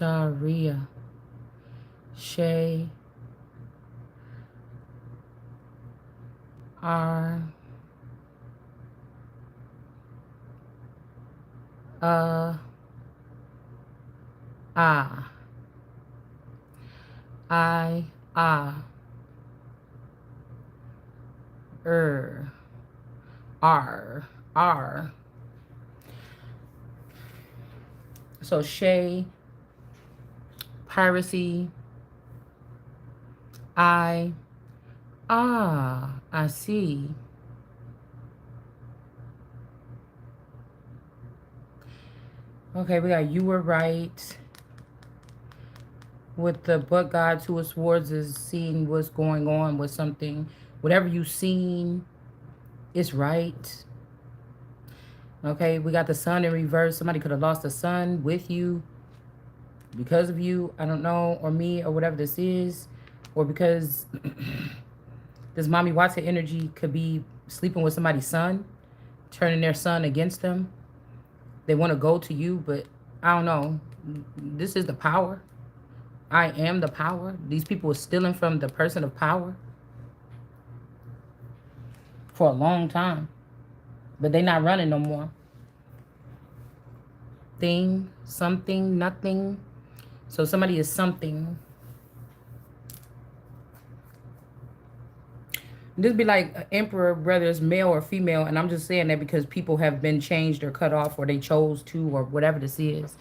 Sharia. Shay. R. Uh. Ah. I. Ah. Er. R. So Shay. Piracy. I. Ah. I see. Okay, we got you were right. With the but God to us towards is seeing what's going on with something. Whatever you seen is right. Okay, we got the sun in reverse. Somebody could have lost a son with you, because of you, I don't know, or me, or whatever this is, or because this mommy Watson energy could be sleeping with somebody's son, turning their son against them. They want to go to you, but I don't know. This is the power. I am the power. These people are stealing from the person of power for a long time, but they not running no more. Thing, something, nothing. So somebody is something. This be like emperor, whether it's male or female, and I'm just saying that because people have been changed or cut off, or they chose to, or whatever this is.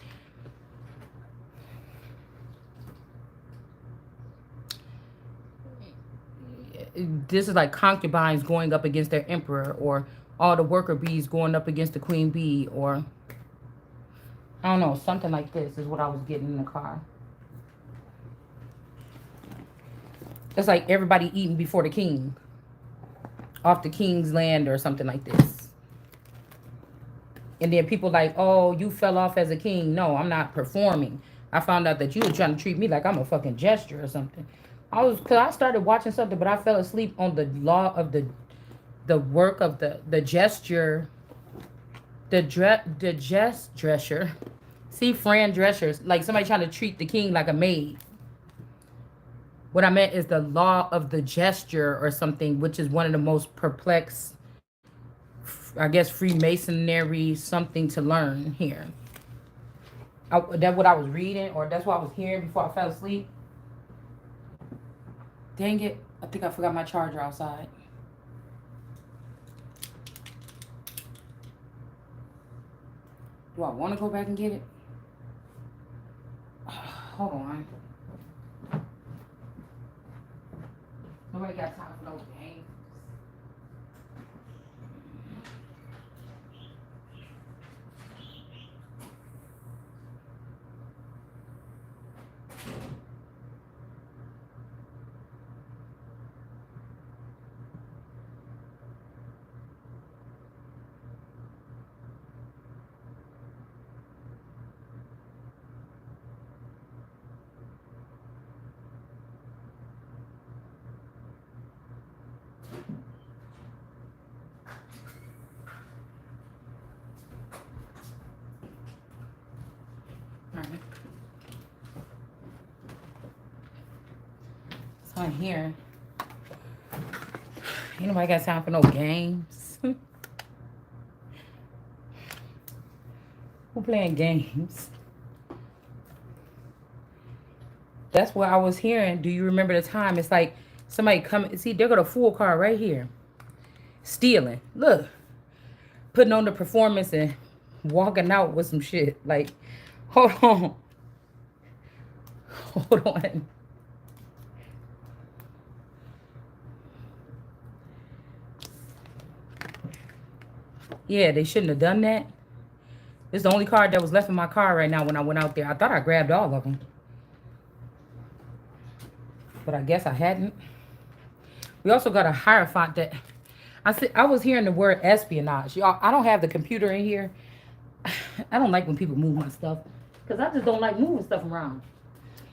This is like concubines going up against their emperor, or all the worker bees going up against the queen bee, or I don't know, something like this is what I was getting in the car. It's like everybody eating before the king, off the king's land or something like this. And then people like, oh, you fell off as a king. No, I'm not performing. I found out that you were trying to treat me like I'm a fucking gesture or something. Cause I started watching something, but I fell asleep on the law of the work of the gesture, the dresser. See, Fran Drescher, like somebody trying to treat the king like a maid. What I meant is the law of the gesture or something, which is one of the most perplexed, I guess, Freemasonry something to learn here. That's what I was reading, or that's what I was hearing before I fell asleep. Dang it. I think I forgot my charger outside. Do I want to go back and get it? Hold on. Nobody got time for those games. So I'm here. Ain't nobody got time for no games. Who playing games? That's what I was hearing. Do you remember the time? It's like somebody coming. See, they got a full car right here. Stealing. Look. Putting on the performance and walking out with some shit. Like, hold on. Hold on. Yeah, they shouldn't have done that. This is the only card that was left in my car right now when I went out there. I thought I grabbed all of them. But I guess I hadn't. We also got a Hierophant that... I was hearing the word espionage. Y'all, I don't have the computer in here. I don't like when people move my stuff. Because I just don't like moving stuff around.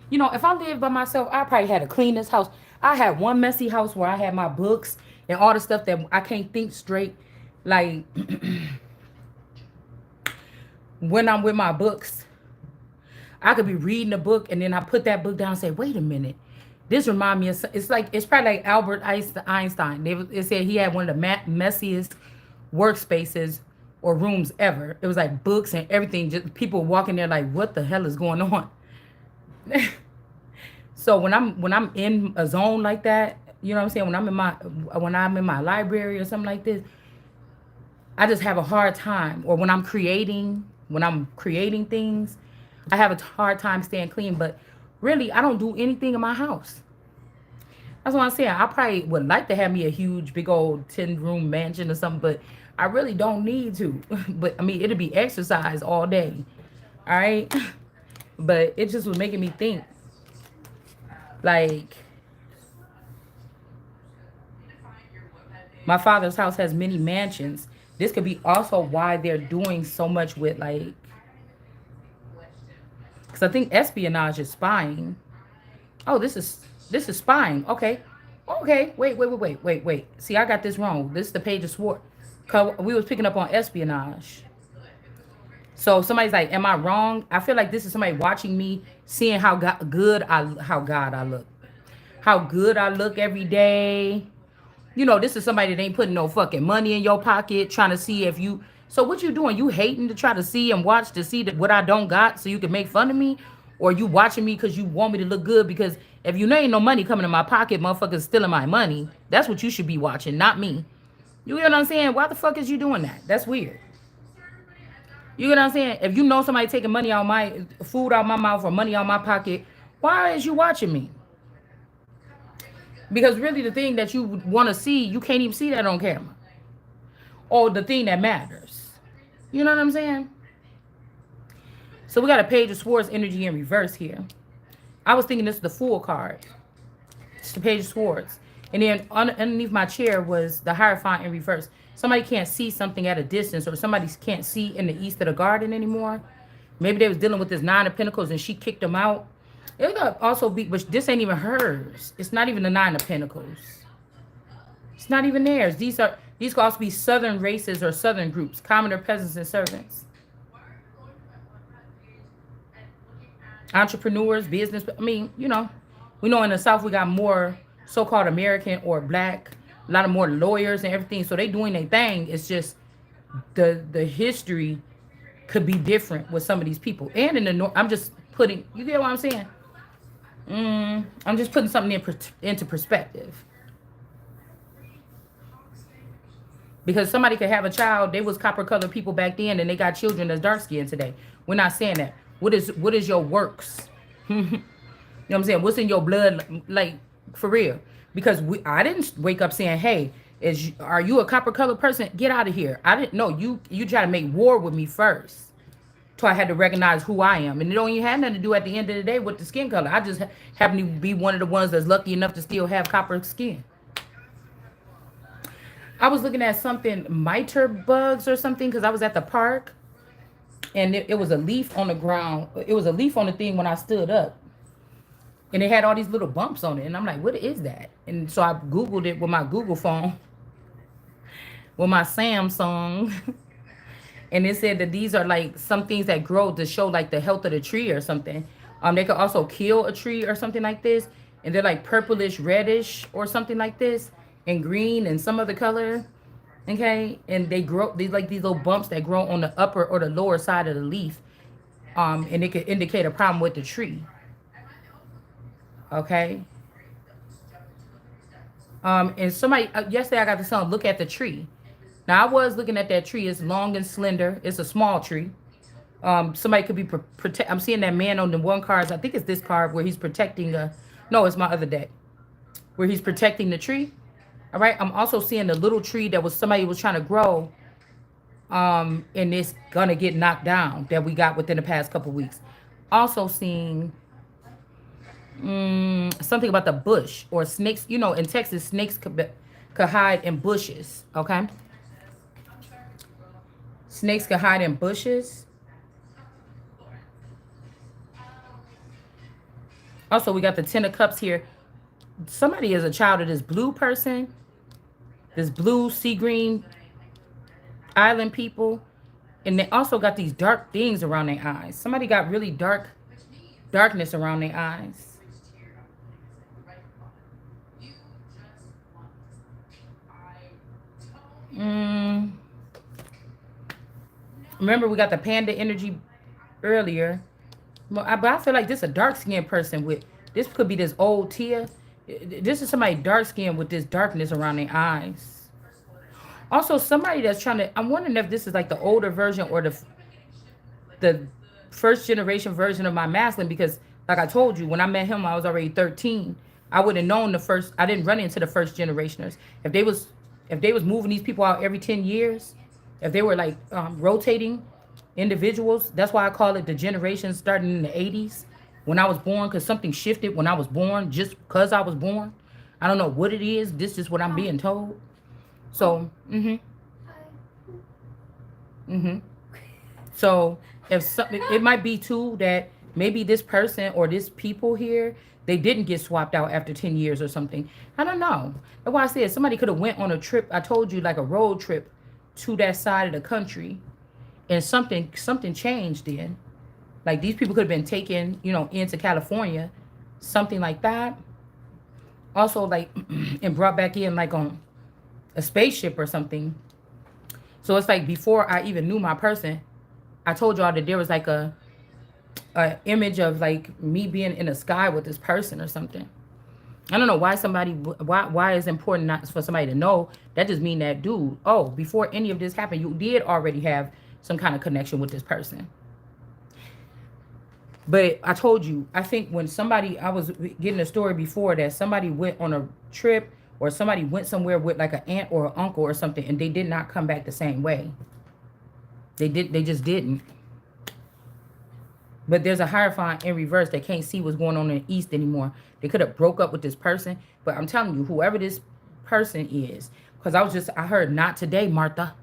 You know, if I lived by myself, I probably had to clean this house. I had one messy house where I had my books and all the stuff that I can't think straight. Like, when I'm with my books, I could be reading a book and then I put that book down and say, wait a minute. This remind me of, it's like, it's probably like Albert Einstein. They said he had one of the messiest workspaces or rooms ever. It was like books and everything. Just people walking there like, what the hell is going on? So when I'm in a zone like that, you know what I'm saying? When I'm in my library or something like this, I just have a hard time. Or when I'm creating things, I have a hard time staying clean. But really, I don't do anything in my house. That's what I'm saying. I probably would like to have me a huge, big old 10-room mansion or something, but I really don't need to. But I mean, it'll be exercise all day. All right. But it just was making me think, like, my father's house has many mansions. This could be also why they're doing so much with, like, because I think espionage is spying. Oh, this is spying. Okay. Okay. Wait. See, I got this wrong. This is the page of sword. Cause we was picking up on espionage. So somebody's like, am I wrong? I feel like this is somebody watching me, seeing how look. How good I look every day. This is somebody that ain't putting no fucking money in your pocket, trying to see if you. So what you doing? You hating to try to see and watch to see what I don't got, so you can make fun of me, or you watching me because you want me to look good? Because if you know ain't no money coming in my pocket, motherfuckers stealing my money. That's what you should be watching, not me. You get what I'm saying? Why the fuck is you doing that? That's weird. You get what I'm saying? If you know somebody taking money out my food out my mouth or money out my pocket, why is you watching me? Because really, the thing that you want to see, you can't even see that on camera. Or the thing that matters. You know what I'm saying? So we got a page of swords energy in reverse here. I was thinking this is the Fool card. It's the page of swords. And then underneath my chair was the Hierophant in reverse. Somebody can't see something at a distance, or somebody can't see in the east of the garden anymore. Maybe they was dealing with this Nine of Pentacles and she kicked them out. It could also be, but this ain't even hers. It's not even the Nine of Pentacles. It's not even theirs. These could also be Southern races or Southern groups, commoner, peasants, and servants. Entrepreneurs, business. I mean, we know in the South we got more so-called American or black, a lot of more lawyers and everything. So they doing their thing. It's just the history could be different with some of these people. And in the North, I'm just putting, you get what I'm saying? I'm just putting something into perspective. Because somebody could have a child, they was copper colored people back then, and they got children that's dark skinned today. We're not saying that. What is your works? You know what I'm saying? What's in your blood, like, for real? Because I didn't wake up saying, hey, are you a copper colored person? Get out of here. I didn't know. You try to make war with me first. So I had to recognize who I am. And it don't even have nothing to do at the end of the day with the skin color. I just happen to be one of the ones that's lucky enough to still have copper skin. I was looking at something, miter bugs or something, because I was at the park. And it was a leaf on the ground. It was a leaf on the thing when I stood up. And it had all these little bumps on it. And I'm like, what is that? And so I Googled it with my Google phone. With my Samsung. And it said that these are like some things that grow to show like the health of the tree or something. They could also kill a tree or something like this. And they're like purplish, reddish or something like this. And green and some other color. Okay. And they grow, these like these little bumps that grow on the upper or the lower side of the leaf. And it could indicate a problem with the tree. Okay. And somebody, yesterday I got to son look at the tree. Now, I was looking at that tree. It's long and slender. It's a small tree. Somebody could be I'm seeing that man on the one card. I think it's this card where he's protecting no, it's my other deck. Where he's protecting the tree. All right. I'm also seeing the little tree that somebody was trying to grow. And it's going to get knocked down that we got within the past couple weeks. Also seeing something about the bush or snakes. In Texas, snakes could hide in bushes. Okay. Snakes can hide in bushes. Also, we got the Ten of Cups here. Somebody is a child of this blue person. This blue, sea green island people. And they also got these dark things around their eyes. Somebody got really dark Darkness around their eyes. Mm, remember, we got the panda energy earlier. But I feel like this a dark skinned person with this could be this old Tia. This is somebody dark skinned with this darkness around their eyes. Also, somebody that's trying to. I'm wondering if this is like the older version or the first generation version of my masculine because, like I told you, when I met him, I was already 13. I would have known the first. I didn't run into the first generationers. If they was moving these people out every 10 years, if they were like rotating individuals, that's why I call it the generation starting in the 80s when I was born because something shifted when I was born just because I was born. I don't know what it is. This is what I'm being told. So, mm-hmm. So if something, it might be too that maybe this person or this people here they didn't get swapped out after 10 years or something. I don't know. That's why I said somebody could have went on a trip. I told you like a road trip to that side of the country, and something changed then. Like these people could have been taken, into California, something like that. Also, like and brought back in like on a spaceship or something. So it's like before I even knew my person, I told y'all that there was like a image of like me being in the sky with this person or something. I don't know why it's important not for somebody to know. That just mean that dude, oh, before any of this happened, you did already have some kind of connection with this person. But I told you, I think when somebody, I was getting a story before that somebody went on a trip or somebody went somewhere with like an aunt or an uncle or something and they did not come back the same way. They just didn't. But there's a Hierophant in reverse that can't see what's going on in the East anymore. They could have broke up with this person. But I'm telling you, whoever this person is, because I heard not today, Martha.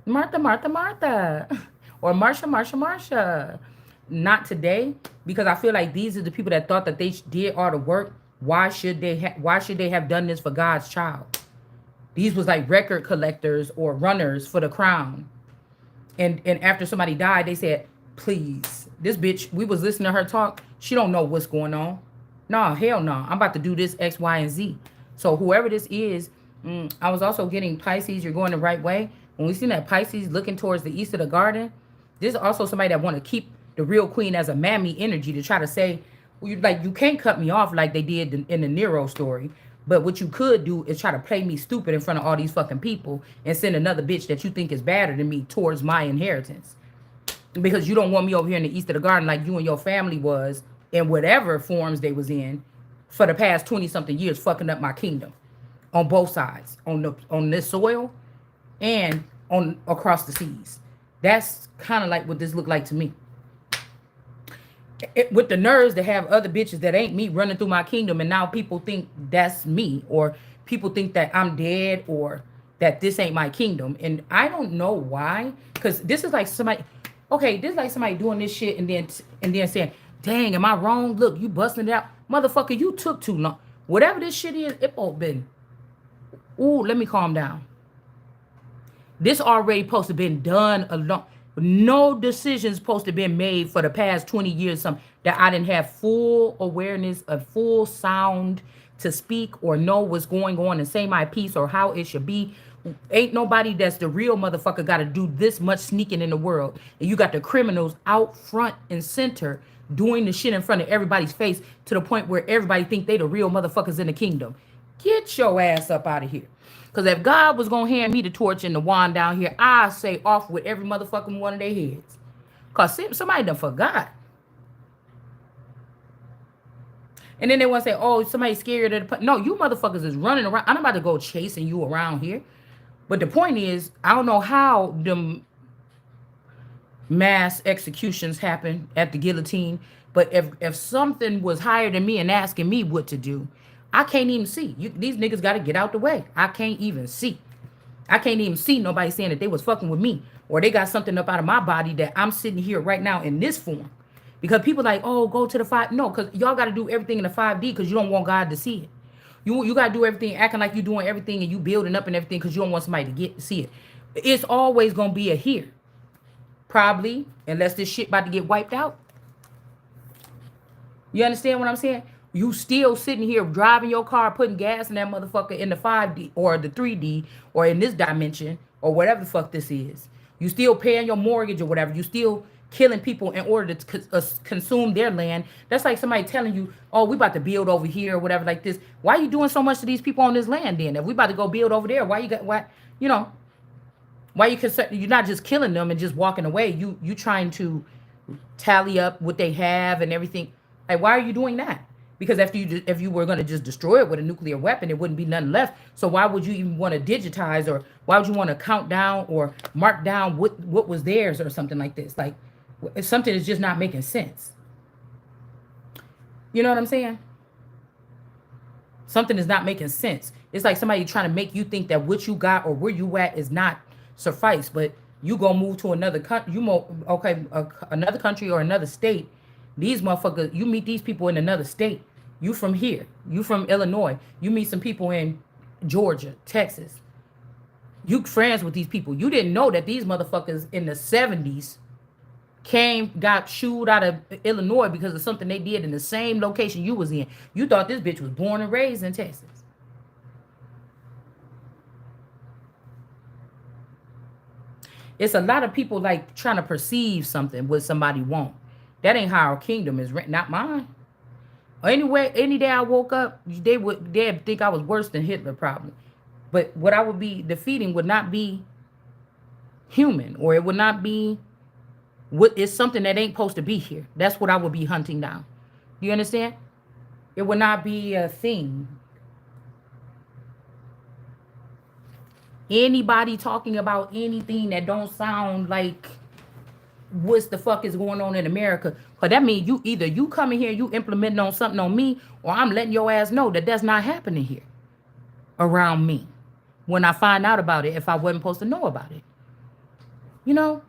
Martha, Martha, Martha. Or Marsha, Marsha, Marsha. Not today. Because I feel like these are the people that thought that they did all the work. Why should they have done this for God's child? These was like record collectors or runners for the crown. And after somebody died, they said, please, this bitch, we was listening to her talk. She don't know what's going on. No, hell no. I'm about to do this X, Y, and Z. So whoever this is, I was also getting Pisces. You're going the right way. When we seen that Pisces looking towards the east of the garden, this is also somebody that want to keep the real queen as a mammy energy to try to say, well, you can't cut me off like they did in the Nero story. But what you could do is try to play me stupid in front of all these fucking people and send another bitch that you think is better than me towards my inheritance. Because you don't want me over here in the east of the garden like you and your family was in whatever forms they was in for the past 20-something years, fucking up my kingdom on both sides, on this soil and on across the seas. That's kind of like what this looked like to me. With the nerves to have other bitches that ain't me running through my kingdom, and now people think that's me, or people think that I'm dead, or that this ain't my kingdom. And I don't know why, because this is like somebody, okay, this is like somebody doing this shit and then saying, dang, am I wrong? Look, you busting it out. Motherfucker, you took too long. Whatever this shit is, it all been, ooh, let me calm down. This already supposed to been done alone. No decisions supposed to be made for the past 20 years some that I didn't have full awareness of full sound to speak or know what's going on and say my piece or how it should be. Ain't nobody that's the real motherfucker got to do this much sneaking in the world. And you got the criminals out front and center doing the shit in front of everybody's face to the point where everybody think they the real motherfuckers in the kingdom. Get your ass up out of here. Because if God was going to hand me the torch and the wand down here, I say off with every motherfucking one of their heads. Because somebody done forgot. And then they want to say, oh, somebody's scared of the... No, you motherfuckers is running around. I'm about to go chasing you around here. But the point is, I don't know how them mass executions happen at the guillotine. But if something was higher than me and asking me what to do, I can't even see. These niggas got to get out the way. I can't even see. I can't even see nobody saying that they was fucking with me or they got something up out of my body that I'm sitting here right now in this form. Because people like, oh, go to the 5. No, because y'all got to do everything in the 5D because you don't want God to see it. You got to do everything acting like you doing everything and you building up and everything because you don't want somebody to see it. It's always going to be a here. Probably, unless this shit about to get wiped out. You understand what I'm saying? You still sitting here driving your car, putting gas in that motherfucker in the 5D or the 3D or in this dimension or whatever the fuck this is. You still paying your mortgage or whatever. You still killing people in order to consume their land. That's like somebody telling you, oh, we about to build over here or whatever like this. Why are you doing so much to these people on this land then? If we about to go build over there, why you got, why, you know, why you concerned? You're not just killing them and just walking away. You trying to tally up what they have and everything. Like, why are you doing that? Because if you were going to just destroy it with a nuclear weapon, it wouldn't be nothing left. So why would you even want to digitize, or why would you want to count down or mark down what was theirs or something like this? Like, something is just not making sense. You know what I'm saying? Something is not making sense. It's like somebody trying to make you think that what you got or where you at is not suffice, but you gonna move to another country. Another country or another state. These motherfuckers, you meet these people in another state. You from here. You from Illinois. You meet some people in Georgia, Texas. You friends with these people. You didn't know that these motherfuckers in the 70s got shooed out of Illinois because of something they did in the same location you was in. You thought this bitch was born and raised in Texas. It's a lot of people like trying to perceive something what somebody want. That ain't how our kingdom is written, not mine. Anyway, any day I woke up, they'd think I was worse than Hitler probably. But what I would be defeating would not be human, or it would not be what is something that ain't supposed to be here. That's what I would be hunting down. You understand? It would not be a thing. Anybody talking about anything that don't sound like what's the fuck is going on in America? Because that means you either you coming here, you implementing on something on me, or I'm letting your ass know that that's not happening here around me when I find out about it if I wasn't supposed to know about it. You know?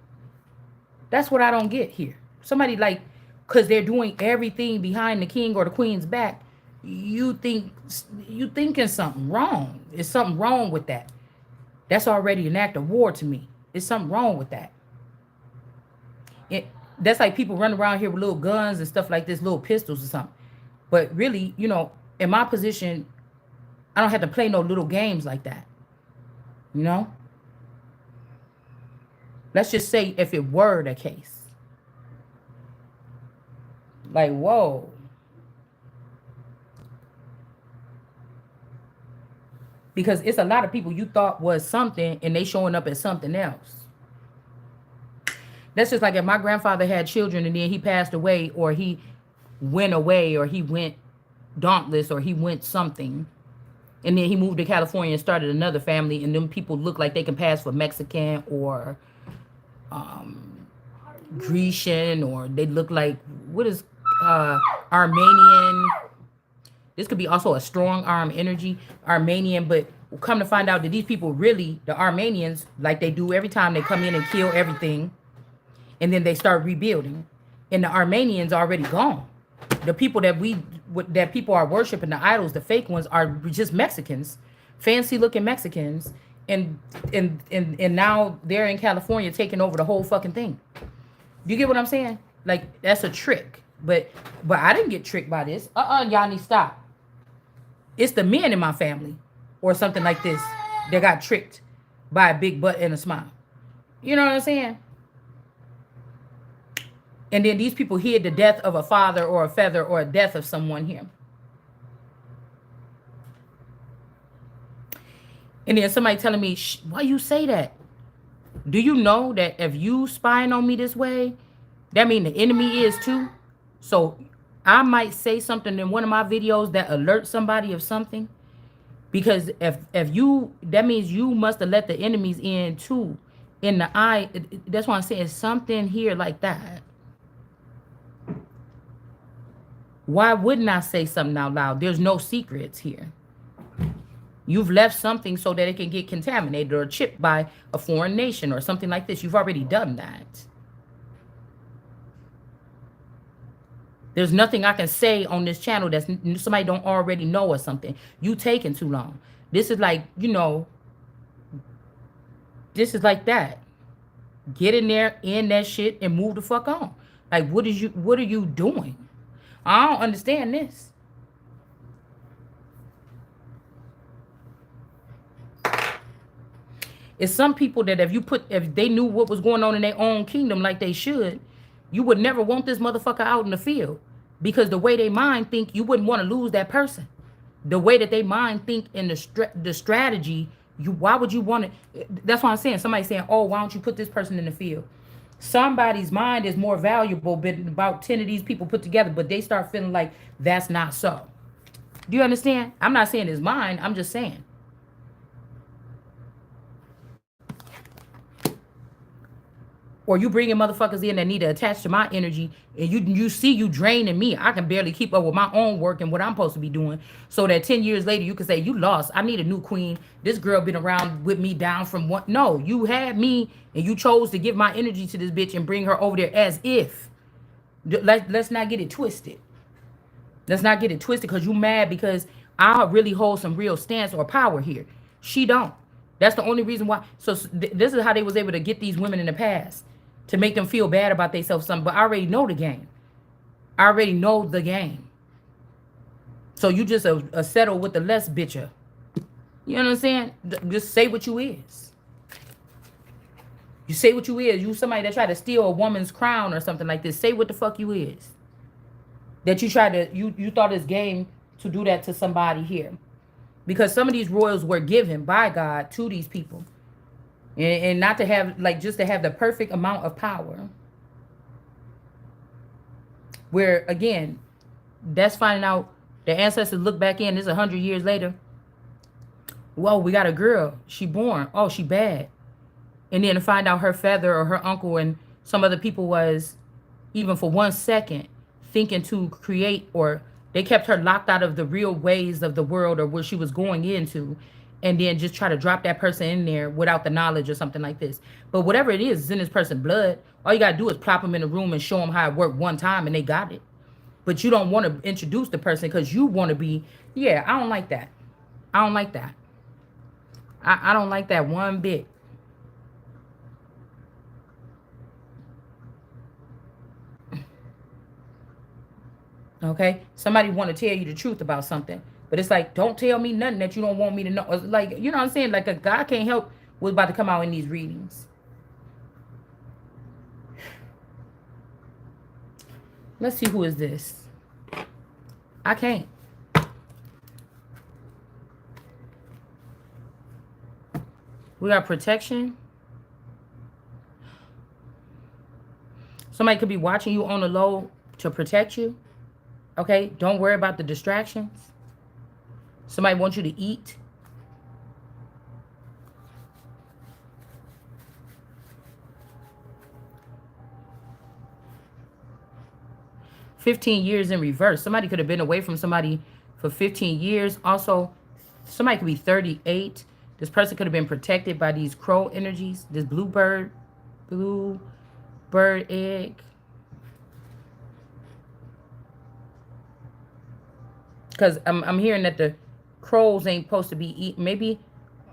That's what I don't get here. Somebody like, because they're doing everything behind the king or the queen's back, you thinking something wrong. There's something wrong with that. That's already an act of war to me. There's something wrong with that. That's like people running around here with little guns and stuff like this, little pistols or something. But really, you know, in my position, I don't have to play no little games like that. You know? Let's just say if it were the case. Like, whoa. Because it's a lot of people you thought was something and they showing up as something else. That's just like if my grandfather had children and then he passed away, or he went away, or he went dauntless, or he went something. And then he moved to California and started another family, and them people look like they can pass for Mexican or Grecian, or they look like, what is Armenian? This could be also a strong arm energy, Armenian, but come to find out that these people really, the Armenians, like they do every time they come in and kill everything, and then they start rebuilding. And the Armenians already gone. The people that people are worshiping, the idols, the fake ones, are just Mexicans, fancy looking Mexicans, and now they're in California taking over the whole fucking thing. You get what I'm saying? Like, that's a trick. But I didn't get tricked by this. Y'all need to stop. It's the men in my family or something like this that got tricked by a big butt and a smile. You know what I'm saying? And then these people hid the death of a father or a feather or a death of someone here. And then somebody telling me, why you say that? Do you know that if you spying on me this way, that means the enemy is too? So I might say something in one of my videos that alerts somebody of something. Because if you, that means you must have let the enemies in too. In the eye, that's why I'm saying something here like that. Why wouldn't I say something out loud? There's no secrets here. You've left something so that it can get contaminated or chipped by a foreign nation or something like this. You've already done that. There's nothing I can say on this channel that somebody don't already know or something. You taking too long. This is like, you know, this is like that. Get in there, in that shit, and move the fuck on. Like, what are you doing? I don't understand this. It's some people that if they knew what was going on in their own kingdom like they should, you would never want this motherfucker out in the field. Because the way they mind think, you wouldn't want to lose that person. The way that they mind think in the strategy, why would you want to? That's what I'm saying. Somebody saying, oh, why don't you put this person in the field? Somebody's mind is more valuable than about 10 of these people put together, but they start feeling like that's not so. Do you understand? I'm not saying it's mine. I'm just saying. Or you bringing motherfuckers in that need to attach to my energy, and you see you draining me. I can barely keep up with my own work and what I'm supposed to be doing. So that 10 years later, you can say, you lost. I need a new queen. This girl been around with me down from what? No, you had me, and you chose to give my energy to this bitch and bring her over there as if. Let's not get it twisted. Let's not get it twisted because you mad because I really hold some real stance or power here. She don't. That's the only reason why. So this is how they was able to get these women in the past. To make them feel bad about themselves, something. But I already know the game. I already know the game. So you just a settle with the less bitcher. You know what I'm saying? Just say what you is. You say what you is. You somebody that try to steal a woman's crown or something like this. Say what the fuck you is. That you try to, you thought it's game to do that to somebody here. Because some of these royals were given by God to these people. And not to have, like, just to have the perfect amount of power. Where, again, that's finding out the ancestors look back in, this is 100 years later. Whoa, we got a girl. She born. Oh, she bad. And then to find out her father or her uncle and some other people was, even for 1 second, thinking to create, or they kept her locked out of the real ways of the world or where she was going into. And then just try to drop that person in there without the knowledge or something like this. But whatever it is, it's in this person's blood. All you got to do is plop them in a room and show them how it worked one time and they got it. But you don't want to introduce the person because you want to be, yeah, I don't like that. I don't like that. I don't like that one bit. Okay? Somebody want to tell you the truth about something. But it's like, don't tell me nothing that you don't want me to know. It's like, you know what I'm saying? Like, a God can't help what's about to come out in these readings. Let's see, who is this? I can't. We got protection. Somebody could be watching you on the low to protect you. Okay? Don't worry about the distractions. Somebody wants you to eat. $15 in reverse. Somebody could have been away from somebody for 15 years. Also, somebody could be 38. This person could have been protected by these crow energies. This blue bird egg. Because I'm hearing that the crows ain't supposed to be eaten. Maybe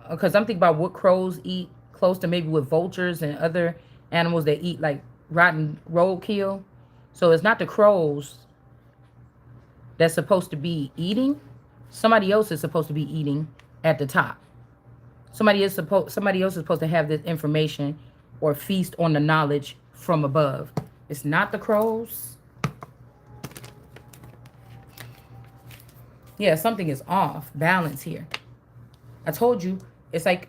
because I'm thinking about what crows eat close to maybe with vultures and other animals that eat like rotten roadkill. So it's not the crows that's supposed to be eating. Somebody else is supposed to be eating at the top. Somebody else is supposed to have this information or feast on the knowledge from above. It's not the crows. Yeah, something is off balance here. I told you, it's like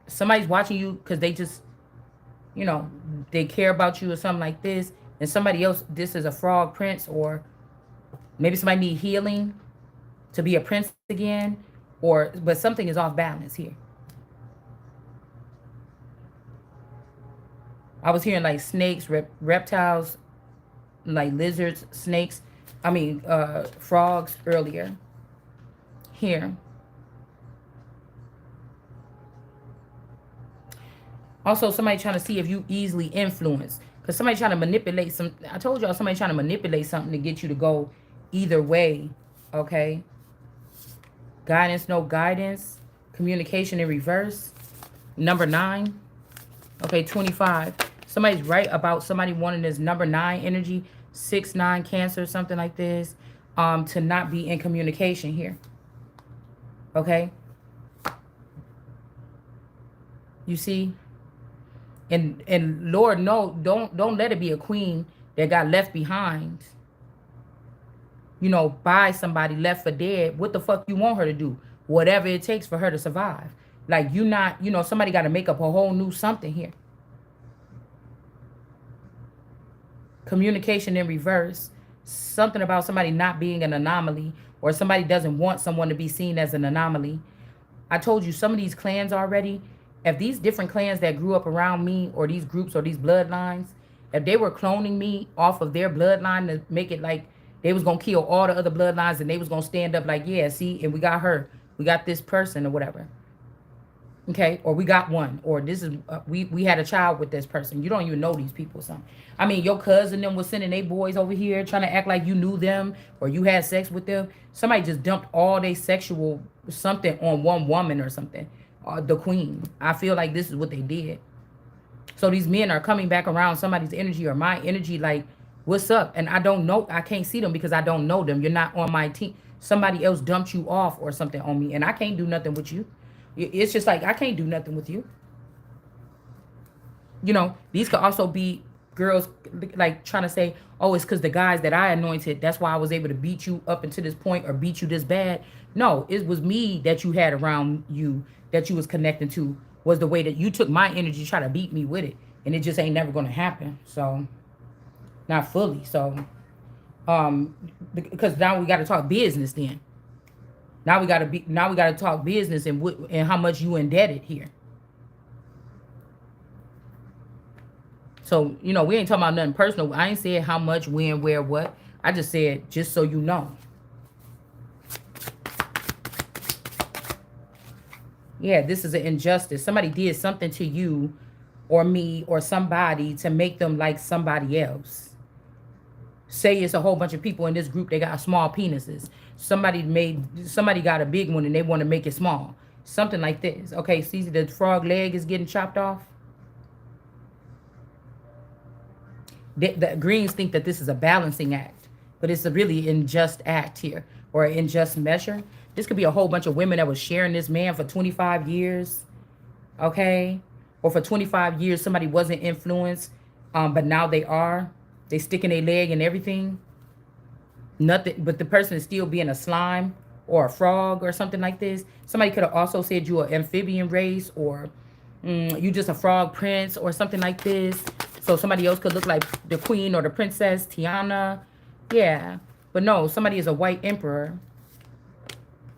somebody's watching you because they just, you know, they care about you or something like this. And somebody else, this is a frog prince, or maybe somebody need healing to be a prince again, but something is off balance here. I was hearing like snakes, reptiles, like lizards, snakes. I mean, frogs earlier. Here. Also, somebody trying to see if you easily influence. Because somebody trying to manipulate some. I told y'all somebody trying to manipulate something to get you to go either way. Okay. Guidance, no guidance. Communication in reverse. Number 9. Okay, 25. Somebody's right about somebody wanting this number 9 energy. 6-9 Cancer, something like this, to not be in communication here. Okay? You see? And Lord, no, don't let it be a queen that got left behind, you know, by somebody, left for dead. What the fuck you want her to do? Whatever it takes for her to survive. Like, you not, you know, somebody got to make up a whole new something here. Communication in reverse. Something about somebody not being an anomaly, or somebody doesn't want someone to be seen as an anomaly. I told you some of these clans already, if these different clans that grew up around me, or these groups or these bloodlines, if they were cloning me off of their bloodline to make it like they was going to kill all the other bloodlines, and they was going to stand up like, yeah, see, and we got her. We got this person or whatever. Okay, or we got one, or this is we had a child with this person. You don't even know these people. Son, I mean, your cousin them was sending their boys over here trying to act like you knew them or you had sex with them. Somebody just dumped all their sexual something on one woman or something, the queen. I feel like this is what they did. So these men are coming back around somebody's energy or my energy, like, what's up? And I don't know, I can't see them because I don't know them. You're not on my team. Somebody else dumped you off or something on me, and I can't do nothing with you. It's just like I can't do nothing with you. You know, these could also be girls like trying to say, oh, it's because the guys that I anointed, that's why I was able to beat you up until this point or beat you this bad. No, it was me that you had around you, that you was connecting to, was the way that you took my energy to try to beat me with it. And it just ain't never going to happen. So, not fully. So, because now we got to talk business then. Now we gotta talk business and how much you indebted here. So, you know, we ain't talking about nothing personal. I ain't said how much, when, where, what. I just said, just so you know. Yeah, this is an injustice. Somebody did something to you or me or somebody to make them like somebody else. Say it's a whole bunch of people in this group, they got small penises. Somebody got a big one and they want to make it small. Something like this. Okay, see the frog leg is getting chopped off. The Greens think that this is a balancing act, but it's a really unjust act here, or an unjust measure. This could be a whole bunch of women that was sharing this man for 25 years, okay? Or for 25 years, somebody wasn't influenced, but now they are. They sticking their leg and everything. Nothing, but the person is still being a slime or a frog or something like this. Somebody could have also said you an amphibian race, or you just a frog prince or something like this. So somebody else could look like the queen or the princess, Tiana. Yeah. But no, somebody is a white emperor.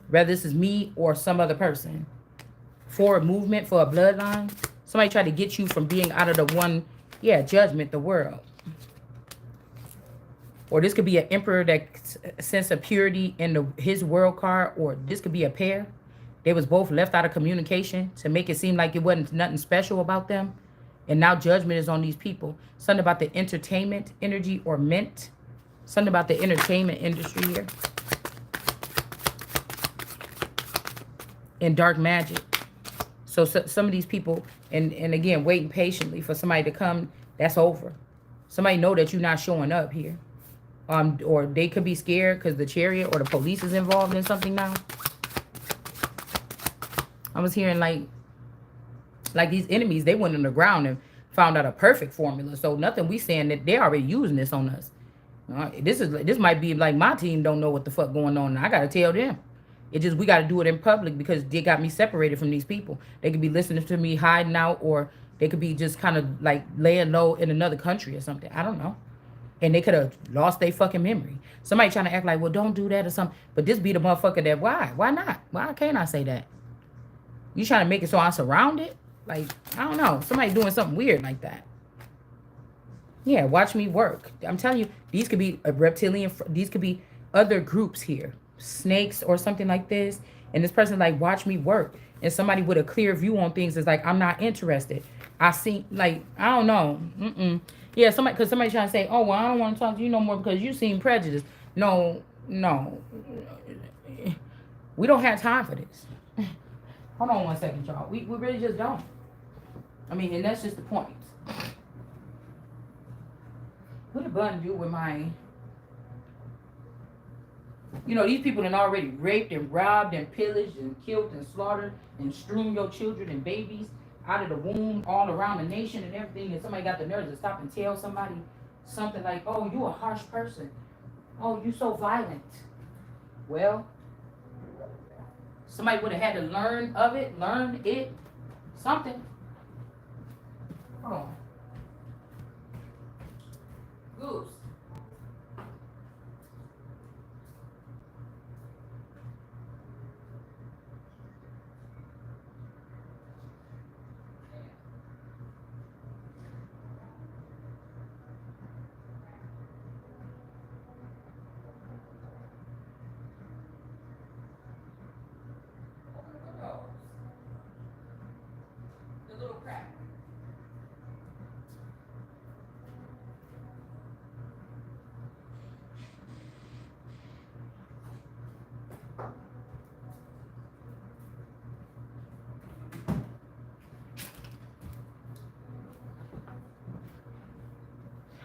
Whether this is me or some other person. For a movement, for a bloodline. Somebody tried to get you from being out of the one, judgment, the world. Or this could be an emperor that sense of purity in his world card. Or this could be a pair. They was both left out of communication to make it seem like it wasn't nothing special about them. And now judgment is on these people. Something about the entertainment energy or mint. Something about the entertainment industry here. And dark magic. So some of these people, and again, waiting patiently for somebody to come, that's over. Somebody know that you're not showing up here. Or they could be scared because the chariot or the police is involved in something now. I was hearing like these enemies, they went on the ground and found out a perfect formula. So nothing we saying that they already using this on us. This might be like my team don't know what the fuck going on. I gotta tell them. It just, we gotta do it in public because they got me separated from these people. They could be listening to me hiding out, or they could be just kind of like laying low in another country or something. I don't know. And they could have lost their fucking memory. Somebody trying to act like, well, don't do that or something. But this be the motherfucker that, why? Why not? Why can't I say that? You trying to make it so I'm surrounded? Like, I don't know. Somebody doing something weird like that. Yeah, watch me work. I'm telling you, these could be a reptilian. These could be other groups here. Snakes or something like this. And this person like, watch me work. And somebody with a clear view on things is like, I'm not interested. I see, like, I don't know. Yeah, because somebody trying to say, oh, well, I don't want to talk to you no more because you seem prejudiced. No. We don't have time for this. Hold on 1 second, y'all. We really just don't. I mean, and that's just the point. What a bun do with my, these people that already raped and robbed and pillaged and killed and slaughtered and strewn your children and babies out of the womb all around the nation and everything, and somebody got the nerve to stop and tell somebody something like, oh, you a harsh person. Oh, you so violent. Well, somebody would have had to learn it, something. Oh. Goose. The little crack.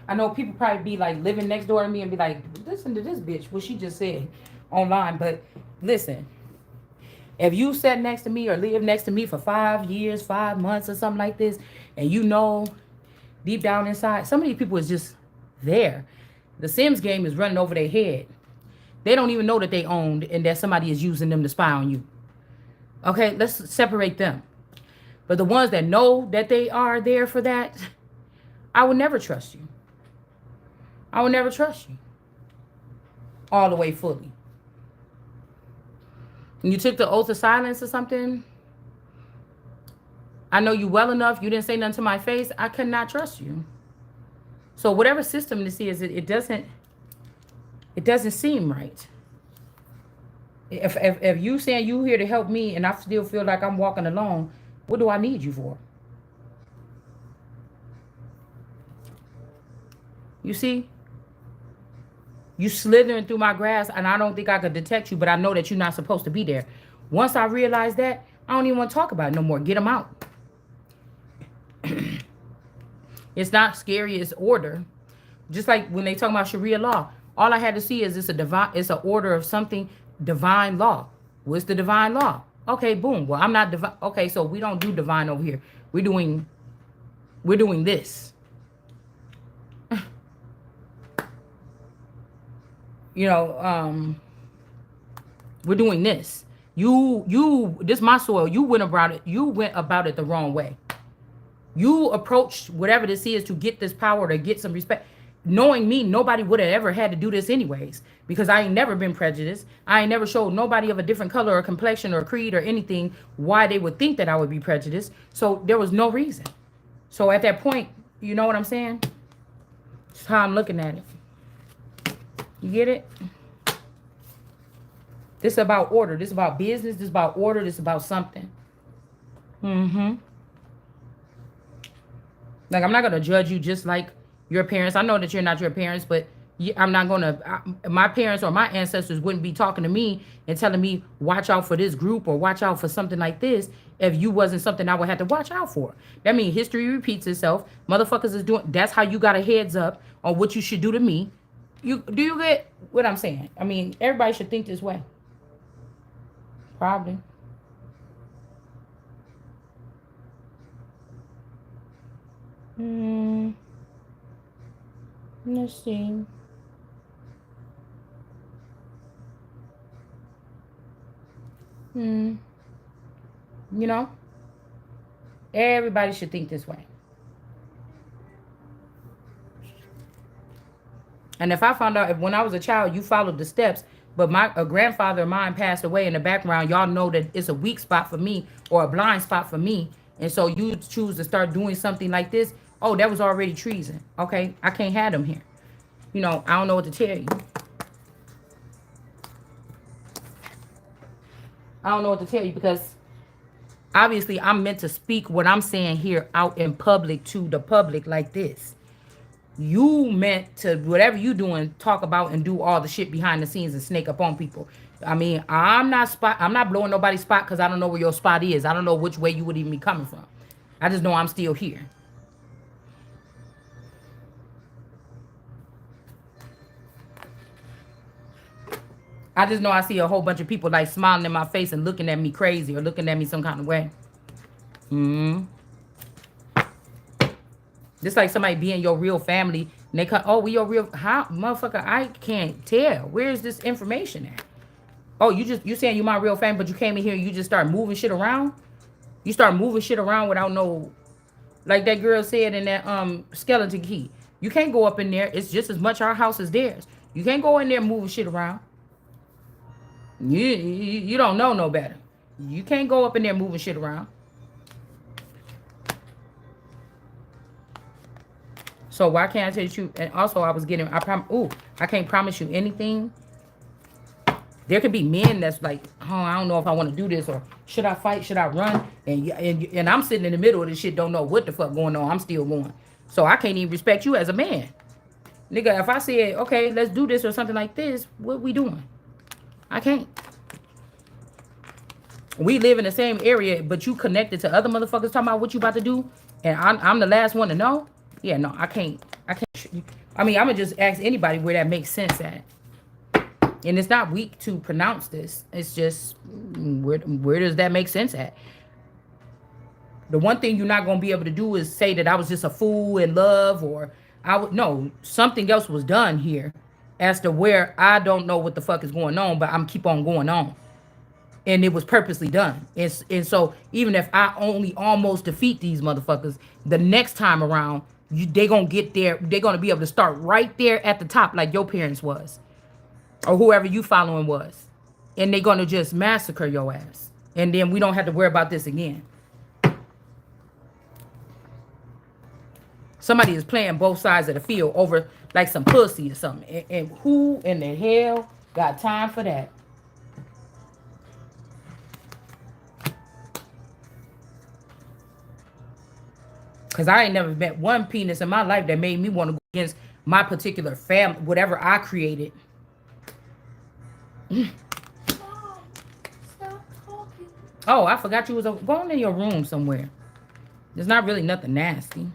I know people probably be like living next door to me and be like, listen to this bitch, what she just said online. But listen, if you sat next to me or live next to me for 5 years, 5 months or something like this, and deep down inside, some of these people is just there. The Sims game is running over their head. They don't even know that they owned and that somebody is using them to spy on you. Okay, let's separate them. But the ones that know that they are there for that, I would never trust you. I would never trust you all the way fully. You took the oath of silence or something. I know you well enough. You didn't say nothing to my face. I could not trust you. So whatever system this is, it doesn't seem right. If you saying you here to help me and I still feel like I'm walking alone, what do I need you for? You see? You slithering through my grass and I don't think I could detect you, but I know that you're not supposed to be there. Once I realize that, I don't even want to talk about it no more. Get them out. It's not scary, it's order. Just like when they talk about Sharia law, all I had to see is it's an order of something, divine law. What's the divine law? Okay, boom. Well, I'm not divine. Okay, so we don't do divine over here. We're doing this. We're doing this. This is my soil. You went about it the wrong way. You approached whatever this is to get this power, to get some respect. Knowing me, nobody would have ever had to do this anyways, because I ain't never been prejudiced. I ain't never showed nobody of a different color or complexion or creed or anything why they would think that I would be prejudiced. So there was no reason. So at that point, you know what I'm saying? That's how I'm looking at it. You get it? This is about order. This is about business. This is about order. This is about something. Like, I'm not going to judge you just like your parents. I know that you're not your parents, but I'm not going to, my parents or my ancestors wouldn't be talking to me and telling me, watch out for this group or watch out for something like this if you wasn't something I would have to watch out for. That means history repeats itself. Motherfuckers is doing, that's how you got a heads up on what you should do to me. Do you get what I'm saying? I mean, everybody should think this way. Probably. Let's see. Everybody should think this way. And if I found out, if when I was a child, you followed the steps, but a grandfather of mine passed away in the background, y'all know that it's a weak spot for me or a blind spot for me. And so you choose to start doing something like this. Oh, that was already treason. Okay, I can't have them here. I don't know what to tell you. I don't know what to tell you because obviously I'm meant to speak what I'm saying here out in public to the public like this. You meant to, whatever you doing, talk about and do all the shit behind the scenes and snake up on people. I mean, I'm not blowing nobody's spot because I don't know where your spot is. I don't know which way you would even be coming from. I just know I'm still here. I just know I see a whole bunch of people like smiling in my face and looking at me crazy or looking at me some kind of way. Mm. Just like somebody being your real family and they come, oh, we your real, how, motherfucker, I can't tell. Where's this information at? Oh, you saying you my real family, but you came in here and you just start moving shit around? You start moving shit around without no, like that girl said in that skeleton key. You can't go up in there. It's just as much our house as theirs. You can't go in there moving shit around. You don't know no better. You can't go up in there moving shit around. So why can't I tell you the truth? And also, I can't promise you anything. There could be men that's like, oh, I don't know if I want to do this, or should I fight? Should I run? And I'm sitting in the middle of this shit, don't know what the fuck going on. I'm still going. So I can't even respect you as a man. Nigga, if I said, okay, let's do this or something like this, what we doing? I can't. We live in the same area, but you connected to other motherfuckers talking about what you about to do, and I'm the last one to know. Yeah, no, I can't. I mean, I'm gonna just ask anybody where that makes sense at. And it's not weak to pronounce this. It's just, where does that make sense at? The one thing you're not gonna be able to do is say that I was just a fool in love, or no, something else was done here as to where I don't know what the fuck is going on, but I'm keep on going on. And it was purposely done. And so even if I only almost defeat these motherfuckers, the next time around, they gonna get there. They're gonna be able to start right there at the top like your parents was. Or whoever you following was. And they're gonna just massacre your ass. And then we don't have to worry about this again. Somebody is playing both sides of the field over like some pussy or something. And who in the hell got time for that? Because I ain't never met one penis in my life that made me want to go against my particular family, whatever I created. Mom, stop talking. Oh, I forgot you was going in your room somewhere. There's not really nothing nasty. You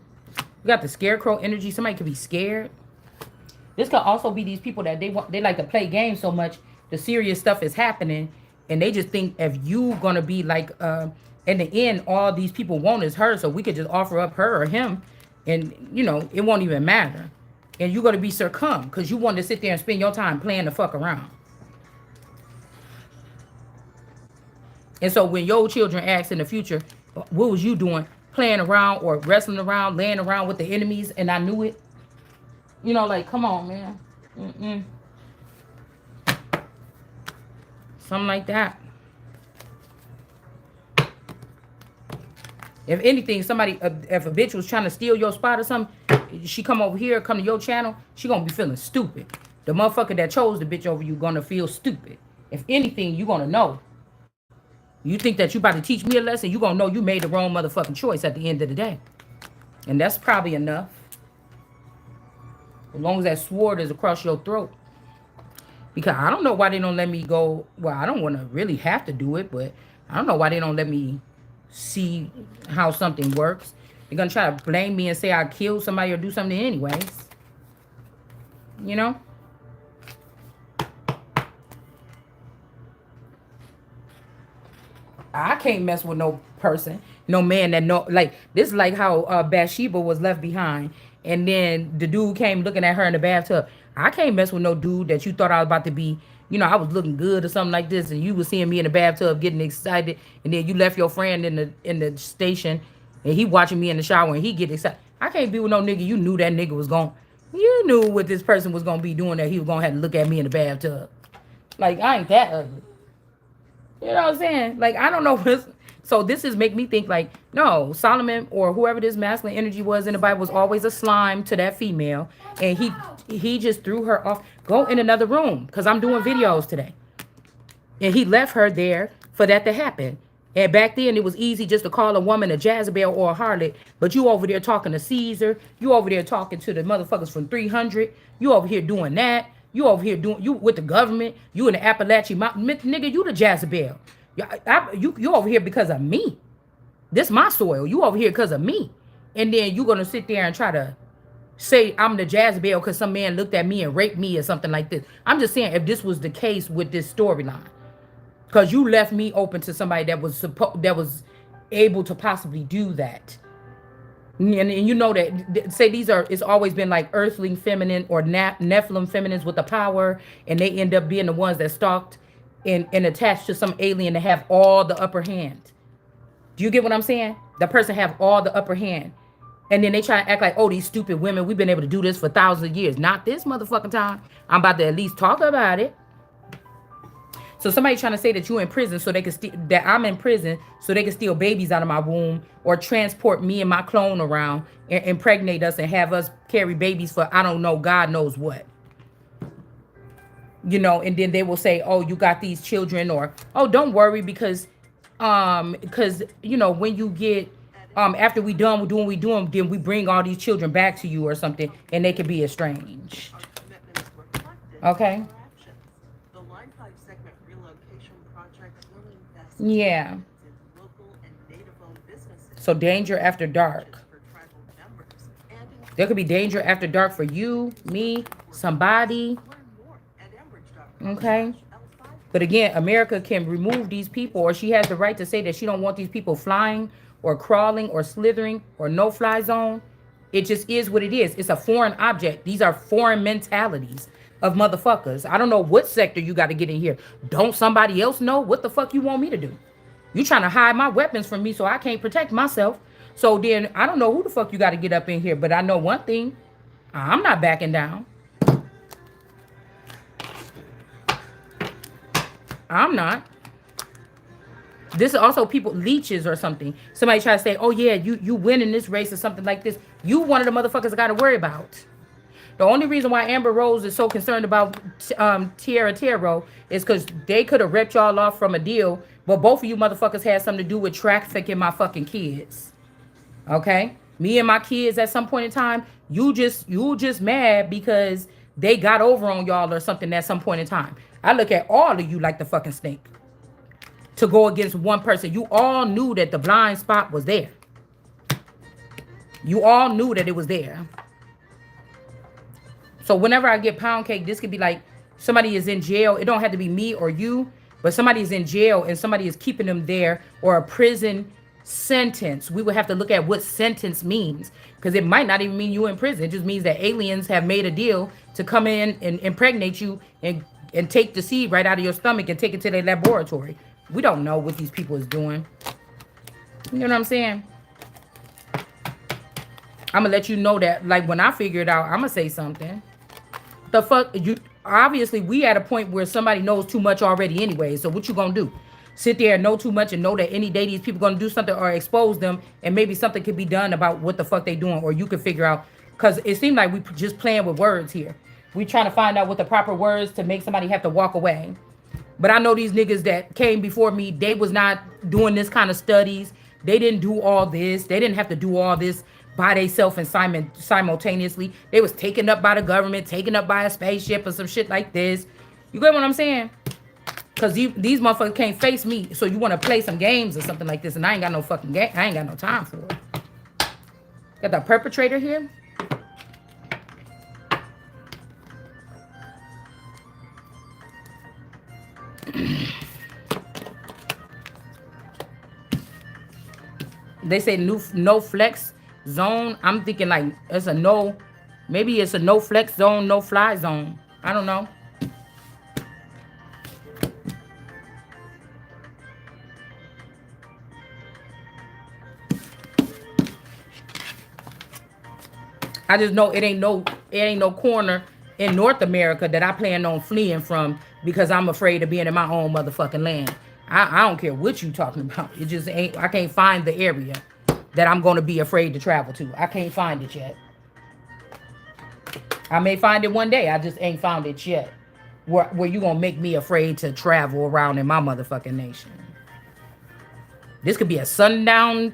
got the scarecrow energy. Somebody could be scared. This could also be these people that they like to play games so much. The serious stuff is happening, and they just think if you gonna be like, in the end, all these people want is her, so we could just offer up her or him, and it won't even matter. And you're gonna be succumb because you want to sit there and spend your time playing the fuck around. And so when your children ask in the future, what was you doing? Playing around or wrestling around, laying around with the enemies, and I knew it. Like, come on, man. Something like that. If anything, if a bitch was trying to steal your spot or something, she come over here, come to your channel, she gonna be feeling stupid. The motherfucker that chose the bitch over you gonna feel stupid. If anything, you gonna know. You think that you about to teach me a lesson, you gonna know you made the wrong motherfucking choice at the end of the day. And that's probably enough. As long as that sword is across your throat. Because I don't know why they don't let me go. Well, I don't want to really have to do it, but I don't know why they don't let me see how something works. They're going to try to blame me and say I killed somebody or do something anyways. I can't mess with no person, no man that know. Like, this is like how Bathsheba was left behind. And then the dude came looking at her in the bathtub. I can't mess with no dude that you thought I was about to be, I was looking good or something like this, and you was seeing me in the bathtub getting excited, and then you left your friend in the station, and he watching me in the shower, and he get excited. I can't be with no nigga. You knew that nigga was going. You knew what this person was gonna be doing, that he was gonna have to look at me in the bathtub. Like, I ain't that ugly. You know what I'm saying? Like, I don't know what. So this is make me think like, no, Solomon or whoever this masculine energy was in the Bible was always a slime to that female. And he just threw her off. Go in another room because I'm doing videos today. And he left her there for that to happen. And back then it was easy just to call a woman a Jezebel or a harlot. But you over there talking to Caesar. You over there talking to the motherfuckers from 300. You over here doing that. You over here doing, you with the government. You in the Appalachian Mountain. Nigga, you the Jezebel. You over here because of me. This my soil. You over here because of me. And then you gonna sit there and try to say I'm the Jezebel because some man looked at me and raped me or something like this. I'm just saying if this was the case with this storyline, because you left me open to somebody that was able to possibly do that. And you know that say these are it's always been like earthling feminine or Nephilim feminines with the power, and they end up being the ones that stalked and attached to some alien to have all the upper hand. Do you get what I'm saying? The person have all the upper hand. And then they try to act like, oh, these stupid women, we've been able to do this for thousands of years. Not this motherfucking time. I'm about to at least talk about it. So somebody trying to say that you in prison so they can that I'm in prison so they can steal babies out of my womb or transport me and my clone around and impregnate us and have us carry babies for I don't know, God knows what. You know, and then they will say, oh, you got these children, or oh, don't worry because you know, when you get after we done with doing what we doing, then we bring all these children back to you or something, and they can be estranged. Okay. Yeah. So danger after dark. There could be danger after dark for you, me, somebody. Okay. But again, America can remove these people, or she has the right to say that she don't want these people flying or crawling or slithering or no-fly zone. It just is what it is. It's a foreign object. These are foreign mentalities of motherfuckers. I don't know what sector you got to get in here. Don't somebody else know what the fuck you want me to do? You trying to hide my weapons from me so I can't protect myself. So then I don't know who the fuck you got to get up in here. But I know one thing. I'm not backing down. I'm not. This is also people leeches or something. Somebody try to say, oh yeah, you win in this race or something like this. You one of the motherfuckers I got to worry about. The only reason why Amber Rose is so concerned about Tierra Taro is because they could have ripped y'all off from a deal, but both of you motherfuckers had something to do with trafficking my fucking kids. Okay? Me and my kids at some point in time, you just mad because they got over on y'all or something at some point in time. I look at all of you like the fucking snake. To go against one person. You all knew that the blind spot was there. You all knew that it was there. So whenever I get pound cake, this could be like somebody is in jail. It don't have to be me or you, but somebody is in jail and somebody is keeping them there, or a prison sentence. We would have to look at what sentence means, because it might not even mean you in prison. It just means that aliens have made a deal to come in and impregnate you and take the seed right out of your stomach and take it to their laboratory. We don't know what these people is doing. You know what I'm saying? I'm gonna let you know that, like, when I figure it out, I'm gonna say something. The fuck, you obviously we at a point where somebody knows too much already anyway. So what you gonna do? Sit there and know too much and know that any day these people gonna do something or expose them, and maybe something could be done about what the fuck they doing, or you could figure out, because it seemed like we just playing with words here. We trying to find out what the proper words to make somebody have to walk away. But I know these niggas that came before me, they was not doing this kind of studies. They didn't do all this. They didn't have to do all this by themselves and simultaneously. They was taken up by the government, taken up by a spaceship or some shit like this. You get what I'm saying? Because these motherfuckers can't face me. So you want to play some games or something like this, and I ain't got no fucking game. I ain't got no time for it. Got the perpetrator here. They say no flex zone. I'm thinking like it's a no, maybe it's a no flex zone, no fly zone. I don't know. I just know it ain't no corner in North America that I plan on fleeing from because I'm afraid of being in my own motherfucking land. I don't care what you talking about. It just ain't. I can't find the area that I'm going to be afraid to travel to. I can't find it yet. I may find it one day. I just ain't found it yet. Where you going to make me afraid to travel around in my motherfucking nation. This could be a sundown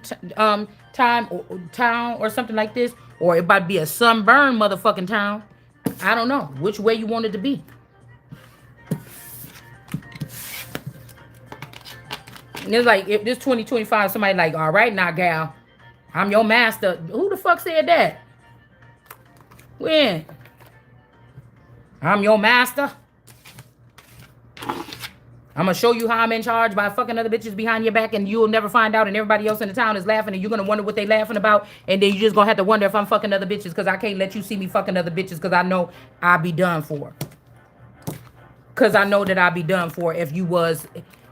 time or town or something like this. Or it about to be a sunburn motherfucking town. I don't know which way you want it to be. And it's like, if this 2025, somebody like, all right now, gal, I'm your master. Who the fuck said that? When? I'm your master. I'm gonna show you how I'm in charge by fucking other bitches behind your back, and you'll never find out, and everybody else in the town is laughing, and you're gonna wonder what they laughing about, and then you just gonna have to wonder if I'm fucking other bitches, because I can't let you see me fucking other bitches, because I know I'll be done for. Because I know that I'll be done for if you was.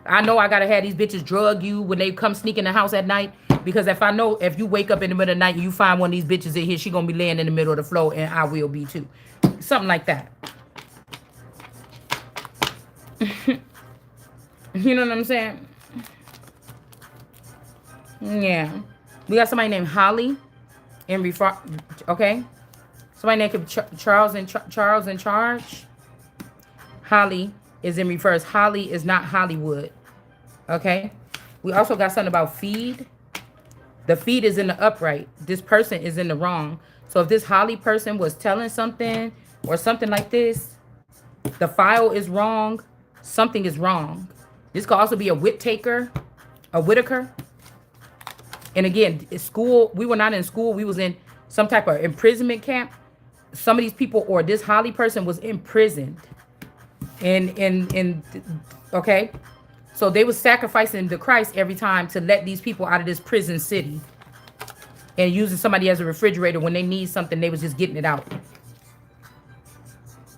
I know I gotta have these bitches drug you when they come sneak in the house at night, because if I know if you wake up in the middle of the night and you find one of these bitches in here, she gonna be laying in the middle of the floor, and I will be too. Something like that. You know what I'm saying? Yeah. We got somebody named Holly in refer. Okay. Somebody named Charles in charge. Holly is in reverse. Holly is not Hollywood. Okay. We also got something about feed. The feed is in the upright. This person is in the wrong. So if this Holly person was telling something or something like this, the file is wrong. Something is wrong. This could also be a Whittaker, a Whitaker. And again, school, we were not in school. We was in some type of imprisonment camp. Some of these people, or this Holly person, was imprisoned. Okay? So they was sacrificing the Christ every time to let these people out of this prison city. And using somebody as a refrigerator when they need something, they was just getting it out.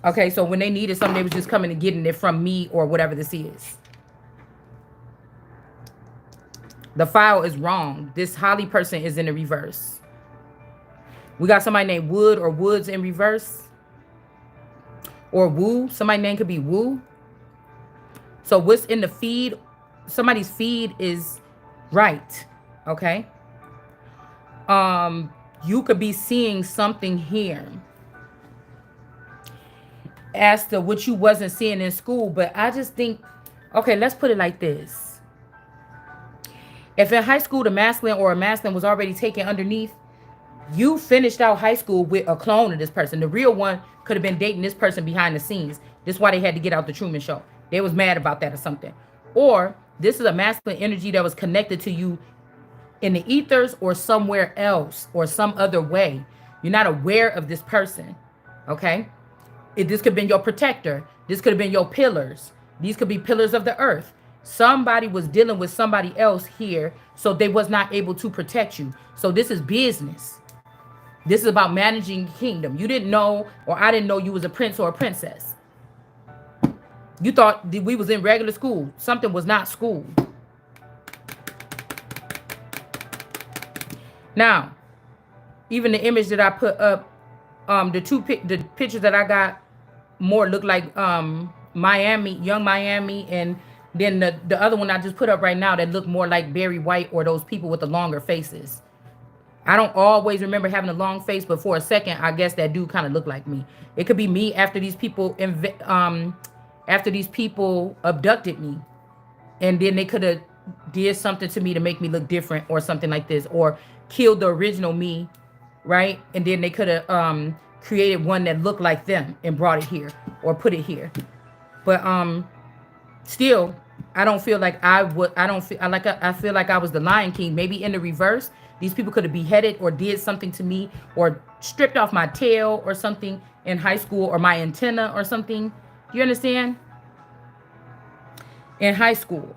Okay, so when they needed something, they was just coming and getting it from me or whatever this is. The file is wrong. This Holly person is in the reverse. We got somebody named Wood or Woods in reverse. Or Woo. Somebody's name could be Woo. So what's in the feed? Somebody's feed is right. Okay. You could be seeing something here as to what you wasn't seeing in school. But I just think, okay, let's put it like this. If in high school the masculine or a masculine was already taken underneath, you finished out high school with a clone of this person. The real one could have been dating this person behind the scenes. This is why they had to get out the Truman Show. They was mad about that or something. Or this is a masculine energy that was connected to you in the ethers or somewhere else or some other way. You're not aware of this person. Okay? This could have been your protector. This could have been your pillars. These could be pillars of the earth. Somebody was dealing with somebody else here, so they was not able to protect you. So this is business. This is about managing kingdom. You didn't know, or I didn't know you was a prince or a princess. You thought that we was in regular school. Something was not school. Now, even the image that I put up, the pictures that I got more look like Miami, young Miami, and then the other one I just put up right now that look more like Barry White or those people with the longer faces. I don't always remember having a long face, but for a second, I guess that dude kind of looked like me. It could be me after these people abducted me, and then they could have did something to me to make me look different or something like this, or killed the original me, right? And then they could have created one that looked like them and brought it here or put it here. But still, I don't feel like I would. I feel like I was the Lion King. Maybe in the reverse, these people could have beheaded or did something to me or stripped off my tail or something in high school, or my antenna or something. You understand? In high school.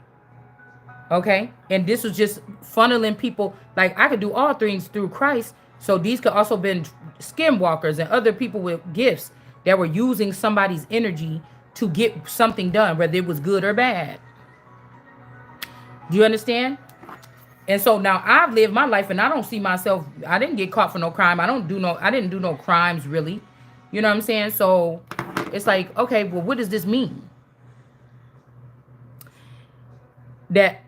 Okay? And this was just funneling people. Like, I could do all things through Christ. So these could also been skinwalkers and other people with gifts that were using somebody's energy to get something done, whether it was good or bad. Do you understand? And so now I've lived my life and I don't see myself, I didn't get caught for no crime. I didn't do no crimes really. You know what I'm saying? So it's like, okay, well, what does this mean? That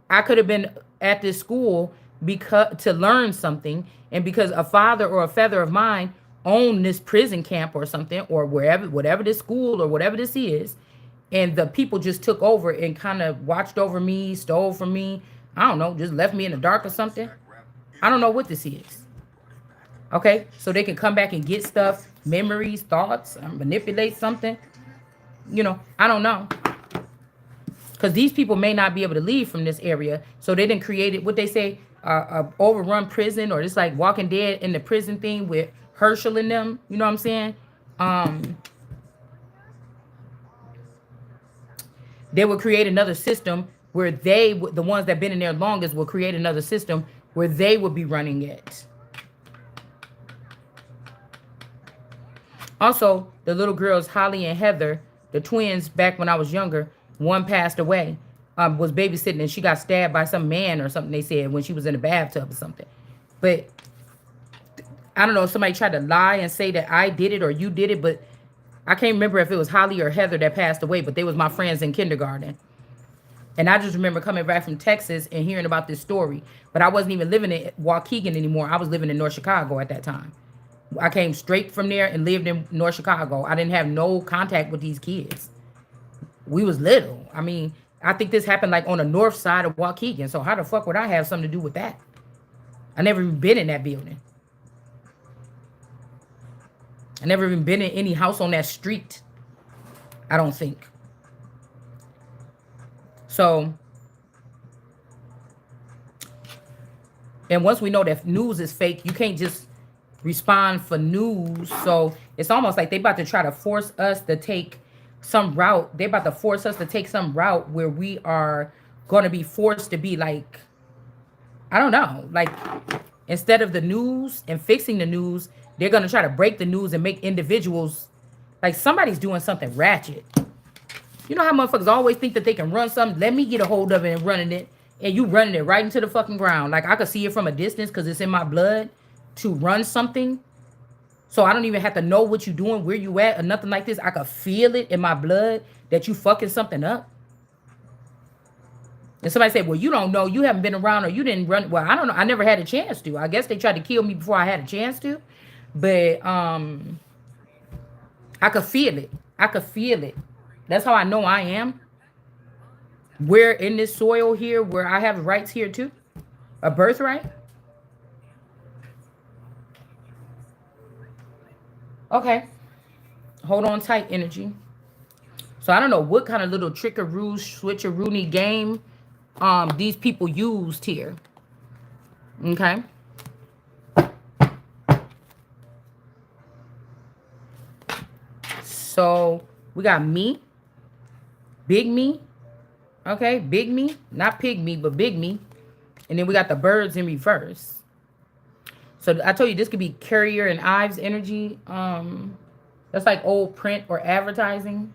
I could have been at this school to learn something, and because a father or a feather of mine owned this prison camp or something, or whatever this school or whatever this is, and the people just took over and kind of watched over me, stole from me. I don't know, just left me in the dark or something. I don't know what this is. Okay, so they can come back and get stuff, memories, thoughts, manipulate something. You know, I don't know. Because these people may not be able to leave from this area. So they didn't create it, what they say, a overrun prison, or just like Walking Dead in the prison thing with Herschel and them, you know what I'm saying? Um, they would create another system where the ones that been in there longest, will create another system where they would be running it. Also, the little girls, Holly and Heather, the twins, back when I was younger, one passed away, was babysitting, and she got stabbed by some man or something, they said, when she was in a bathtub or something. But I don't know if somebody tried to lie and say that I did it or you did it, but I can't remember if it was Holly or Heather that passed away, but they was my friends in kindergarten. And I just remember coming back from Texas and hearing about this story. But I wasn't even living in Waukegan anymore. I was living in North Chicago at that time. I came straight from there and lived in North Chicago. I didn't have no contact with these kids. We was little. I mean, I think this happened like on the north side of Waukegan. So how the fuck would I have something to do with that? I never even been in that building. I never even been in any house on that street. I don't think. So, and once we know that news is fake, you can't just respond for news. So it's almost like they about to try to force us to take some route. They about to force us to take some route where we are going to be forced to be like, I don't know, like instead of the news and fixing the news, they're going to try to break the news and make individuals like somebody's doing something ratchet. You know how motherfuckers always think that they can run something? Let me get a hold of it and running it. And you running it right into the fucking ground. Like I could see it from a distance because it's in my blood to run something. So I don't even have to know what you're doing, where you at, or nothing like this. I could feel it in my blood that you fucking something up. And somebody said, well, you don't know. You haven't been around or you didn't run. Well, I don't know. I never had a chance to. I guess they tried to kill me before I had a chance to. But I could feel it. I could feel it. That's how I know I am. We're in this soil here where I have rights here too. A birthright. Okay. Hold on tight, energy. So I don't know what kind of little trickaroo, switcheroo game these people used here. Okay. So we got me. Big me. Okay, big me. Not pig me, but big me. And then we got the birds in reverse. So I told you this could be Carrier and Ives energy. That's like old print or advertising.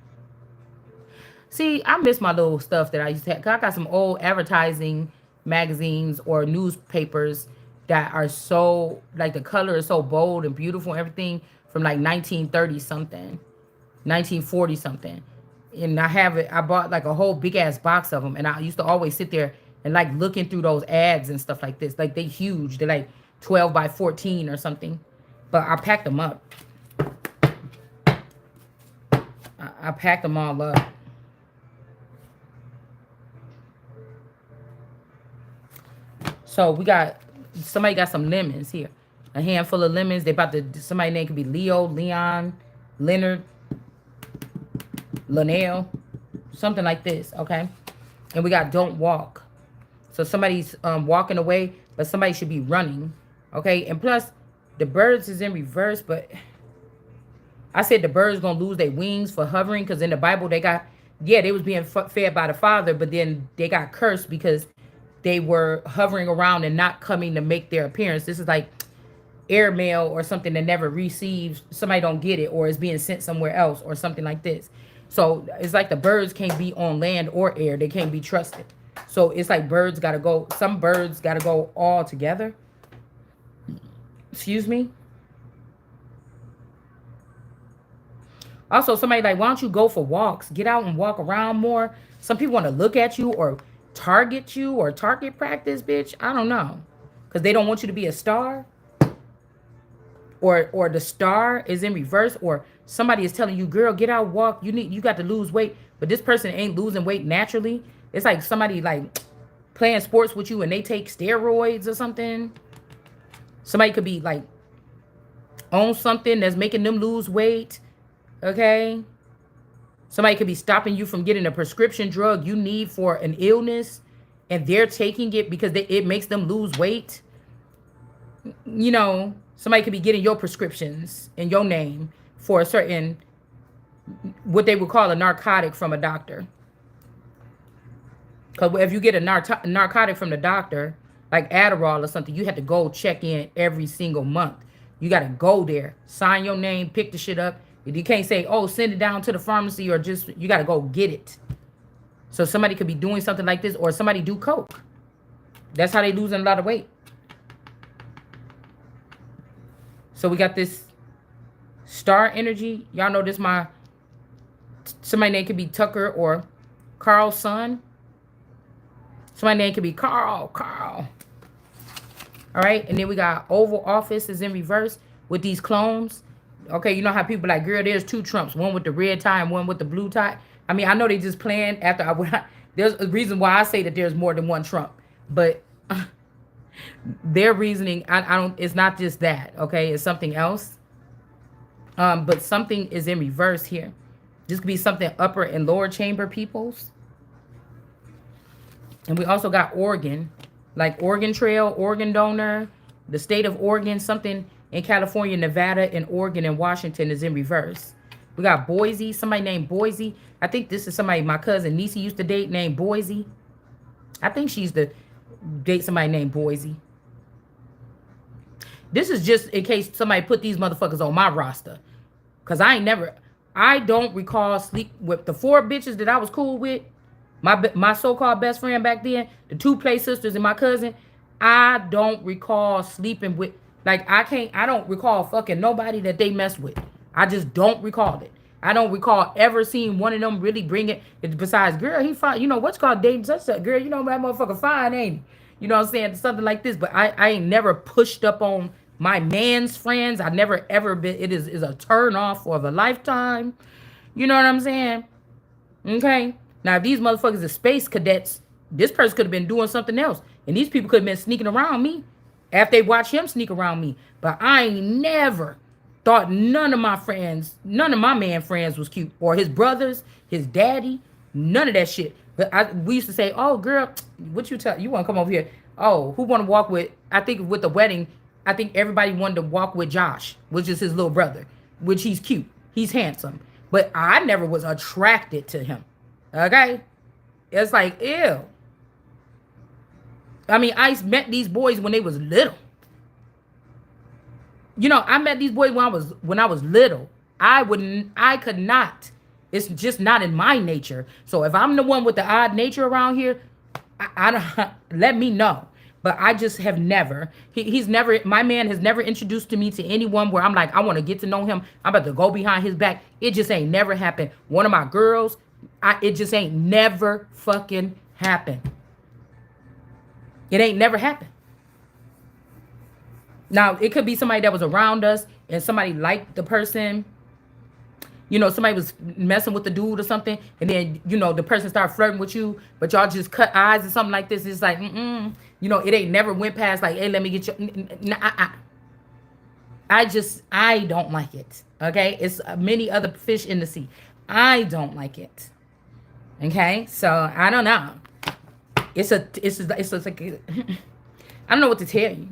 See, I miss my little stuff that I used to have. I got some old advertising magazines or newspapers that are so, like the color is so bold and beautiful and everything from like 1930 something, 1940 something. And I have it, I bought like a whole big ass box of them. And I used to always sit there and like looking through those ads and stuff like this. Like they huge. They're like 12 by 14 or something. But I packed them up. I packed them all up. So we got, somebody got some lemons here. A handful of lemons. They about to, somebody's name could be Leo, Leon, Leonard, Linnell, something like this, okay? And we got don't walk. So somebody's walking away, but somebody should be running, okay? And plus, the birds is in reverse, but I said the birds gonna lose their wings for hovering because in the Bible they got, yeah, they was being fed by the Father, but then they got cursed because they were hovering around and not coming to make their appearance. This is like airmail or something that never receives, somebody don't get it or is being sent somewhere else or something like this. So it's like the birds can't be on land or air. They can't be trusted. So it's like birds got to go. Some birds got to go all together. Excuse me. Also, somebody like, why don't you go for walks? Get out and walk around more. Some people want to look at you or target you or target practice, bitch. I don't know. Because they don't want you to be a star. Or the star is in reverse, or somebody is telling you, girl, get out, walk. You got to lose weight, but this person ain't losing weight naturally. It's like somebody like playing sports with you and they take steroids or something. Somebody could be like on something that's making them lose weight. Okay. Somebody could be stopping you from getting a prescription drug you need for an illness, and they're taking it because it makes them lose weight. You know. Somebody could be getting your prescriptions in your name for a certain, what they would call a narcotic from a doctor. Because if you get a narcotic from the doctor, like Adderall or something, you have to go check in every single month. You got to go there, sign your name, pick the shit up. You can't say, oh, send it down to the pharmacy, or just, you got to go get it. So somebody could be doing something like this, or somebody do coke. That's how they losing a lot of weight. So we got this star energy. Y'all know this, somebody name could be Tucker or Carl's son. Somebody name could be Carl. All right. And then we got Oval Office is in reverse with these clones. Okay. You know how people like, girl, there's two Trumps, one with the red tie and one with the blue tie. I mean, I know they just playing after there's a reason why I say that there's more than one Trump, but their reasoning, I don't, it's not just that. Okay. It's something else. But something is in reverse here. This could be something upper and lower chamber peoples. And we also got Oregon, like Oregon Trail, organ donor, the state of Oregon, something in California, Nevada, and Oregon and Washington is in reverse. We got Boise, somebody named Boise. I think this is somebody my cousin Niecy used to date named Boise. I think she used to date somebody named Boise. This is just in case somebody put these motherfuckers on my roster. Because I don't recall sleep with the 4 bitches that I was cool with. My so-called best friend back then, the 2 play sisters and my cousin, I don't recall sleeping with, like, I don't recall fucking nobody that they messed with. I just don't recall it. I don't recall ever seeing one of them really bring it. Besides, girl, he fine. You know, what's called dating such a girl, you know, that motherfucker fine, ain't he? You know what I'm saying? Something like this. But I ain't never pushed up on my man's friends. I never ever been, it is a turn off of a lifetime. You know what I'm saying? Okay. Now, if these motherfuckers are space cadets, this person could have been doing something else. And these people could have been sneaking around me after they watch him sneak around me. But I ain't never thought none of my man friends was cute. Or his brothers, his daddy, none of that shit. But we used to say, oh, girl, what you want to come over here? Oh, who want to walk with, I think with the wedding, I think everybody wanted to walk with Josh, which is his little brother, which he's cute. He's handsome. But I never was attracted to him. Okay? It's like, ew. I mean, I met these boys when they was little. You know, I met these boys when I was little. I could not. It's just not in my nature. So if I'm the one with the odd nature around here, I don't, let me know. But I just have never, my man has never introduced to me to anyone where I'm like, I want to get to know him. I'm about to go behind his back. It just ain't never happened. One of my girls, it just ain't never fucking happened. It ain't never happened. Now, it could be somebody that was around us and somebody liked the person. You know, somebody was messing with the dude or something. And then, you know, the person started flirting with you, but y'all just cut eyes or something like this. It's like, you know, it ain't never went past like, hey, let me get you. I don't like it. Okay. It's many other fish in the sea. I don't like it. Okay. So I don't know. It's like, I don't know what to tell you.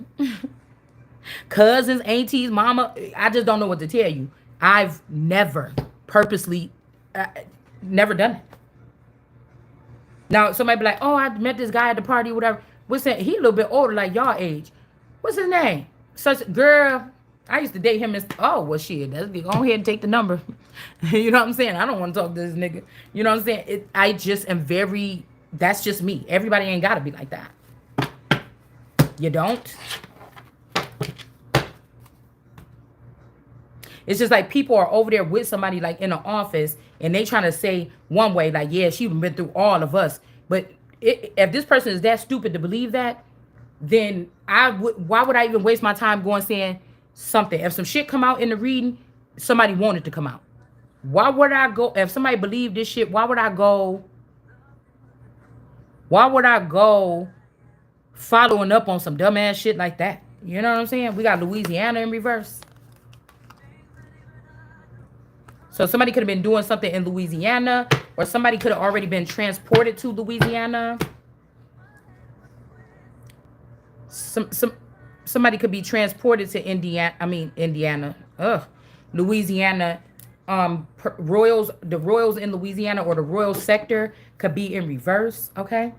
Cousins, aunties, mama, I just don't know what to tell you. I've never purposely, never done it. Now, somebody be like, oh, I met this guy at the party, whatever. What's that? He a little bit older, like y'all age. What's his name? Such girl. I used to date him as, oh, well, shit. Go ahead and take the number. You know what I'm saying? I don't want to talk to this nigga. You know what I'm saying? I just am very, that's just me. Everybody ain't got to be like that. You don't? It's just like people are over there with somebody like in an office and they trying to say one way, like, yeah, she's been through all of us. But if this person is that stupid to believe that, then why would I even waste my time going saying something? If some shit come out in the reading, somebody wanted to come out. Why would I go, if somebody believed this shit, why would I go following up on some dumbass shit like that? You know what I'm saying? We got Louisiana in reverse. So somebody could have been doing something in Louisiana, or somebody could have already been transported somebody somebody could be transported to Indiana. Louisiana. Royals, the Royals in Louisiana or the Royal sector could be in reverse. Okay.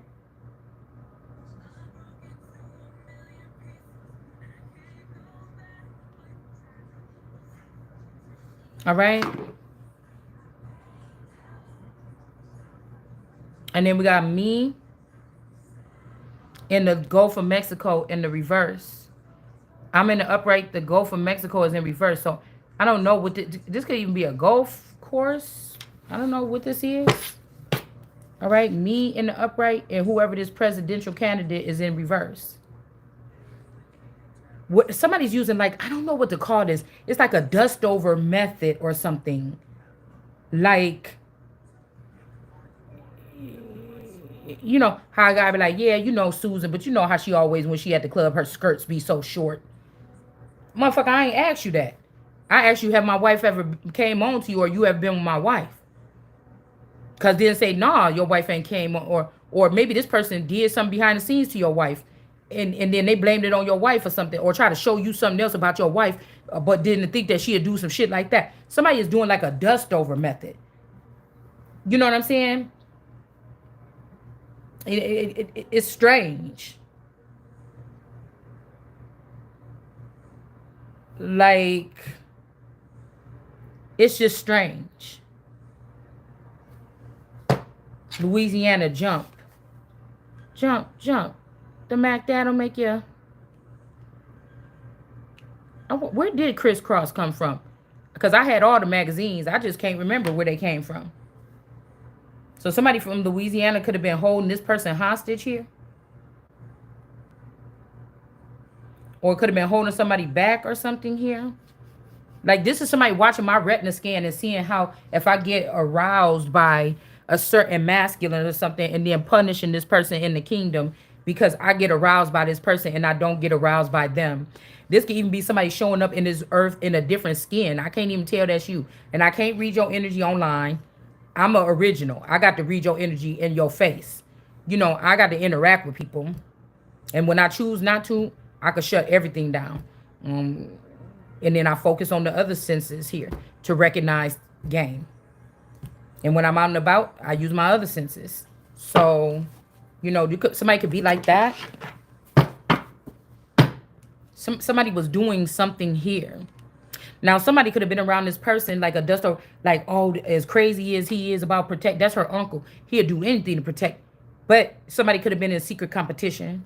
All right. And then we got me in the Gulf of Mexico in the reverse. I'm in the upright. The Gulf of Mexico is in reverse. So I don't know what this could even be a golf course. I don't know what this is. All right. Me in the upright and whoever this presidential candidate is in reverse. What somebody's using, like, I don't know what to call this. It's like a dust over method or something. Like, you know how I gotta be like, yeah, you know Susan, but you know how she always, when she at the club, her skirts be so short. Motherfucker, I ain't asked you that. I asked you, have my wife ever came on to you, or you have been with my wife? Cause then say, nah, your wife ain't came on, or maybe this person did something behind the scenes to your wife, and then they blamed it on your wife or something, or try to show you something else about your wife, but didn't think that she'd do some shit like that. Somebody is doing like a dust over method. You know what I'm saying? It's strange. Like, it's just strange. Louisiana, jump. Jump, jump. The Mac Dad'll make you. Where did Crisscross come from? Because I had all the magazines. I just can't remember where they came from. So somebody from Louisiana could have been holding this person hostage here. Or could have been holding somebody back or something here. Like, this is somebody watching my retina scan and seeing how, if I get aroused by a certain masculine or something, and then punishing this person in the kingdom because I get aroused by this person and I don't get aroused by them. This could even be somebody showing up in this earth in a different skin. I can't even tell that's you. And I can't read your energy online. I'm an original. I got to read your energy in your face. You know, I got to interact with people. And when I choose not to, I could shut everything down. And then I focus on the other senses here to recognize game. And when I'm out and about, I use my other senses. So, you know, somebody could be like that. Somebody was doing something here. Now, somebody could have been around this person like a duster, like, oh, as crazy as he is about protect. That's her uncle. He'll do anything to protect. But somebody could have been in secret competition.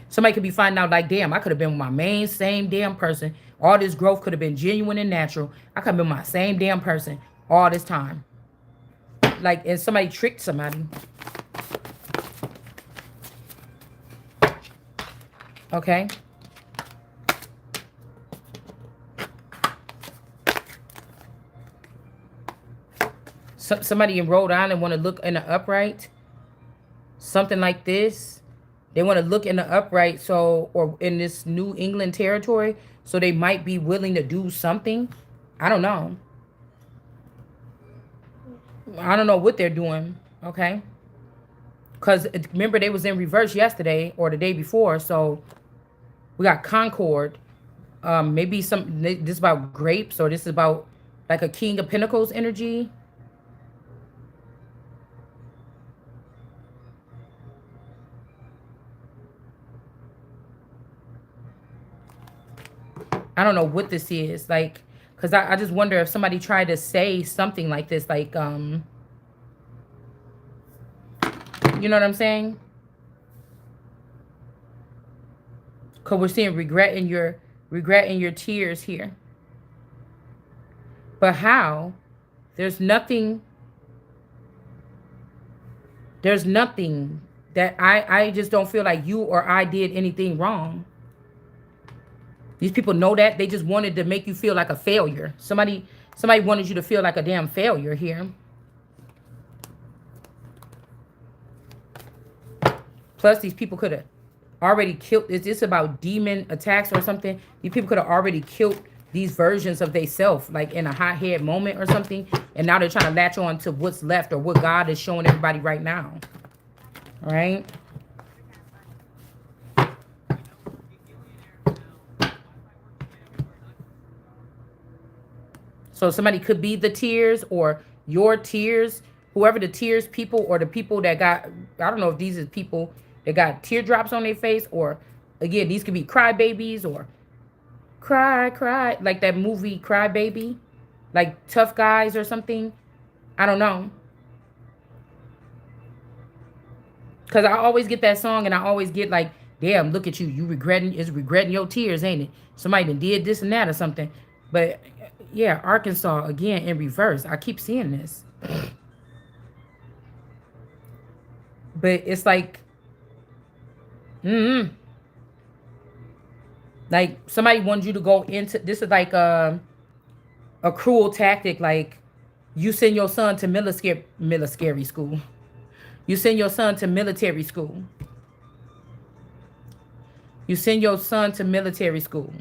Somebody could be finding out like, damn, I could have been with my same damn person. All this growth could have been genuine and natural. I could have been my same damn person all this time. Like, and somebody tricked somebody. Okay. Somebody in Rhode Island want to look in the upright. Something like this. They want to look in the upright, so, or in this New England territory, so they might be willing to do something. I don't know. I don't know what they're doing, okay? Because remember, they was in reverse yesterday or the day before, so we got Concord. Maybe this is about grapes, or this is about like a King of Pentacles energy. I don't know what this is, like, because I just wonder if somebody tried to say something like this, like, you know what I'm saying? Because we're seeing regret in your tears here. But how? There's nothing that I just don't feel like you or I did anything wrong. These people know that. They just wanted to make you feel like a failure. Somebody wanted you to feel like a damn failure here. Plus, these people could have already killed. Is this about demon attacks or something? These people could have already killed these versions of themselves, like in a hothead moment or something. And now they're trying to latch on to what's left or what God is showing everybody right now. All right? So somebody could be the tears or your tears, whoever the tears people or the people that got, I don't know if these is people that got teardrops on their face, or again, these could be cry babies or cry, cry, like that movie Cry Baby, like Tough Guys or something. I don't know. Because I always get that song and I always get like, damn, look at you. You regretting, it's regretting your tears, ain't it? Somebody done did this and that or something. But yeah, Arkansas, again, in reverse. I keep seeing this. But it's like, like somebody wants you to go into, this is like a cruel tactic. Like you send your son to military school. You send your son to military school. You send your son to military school.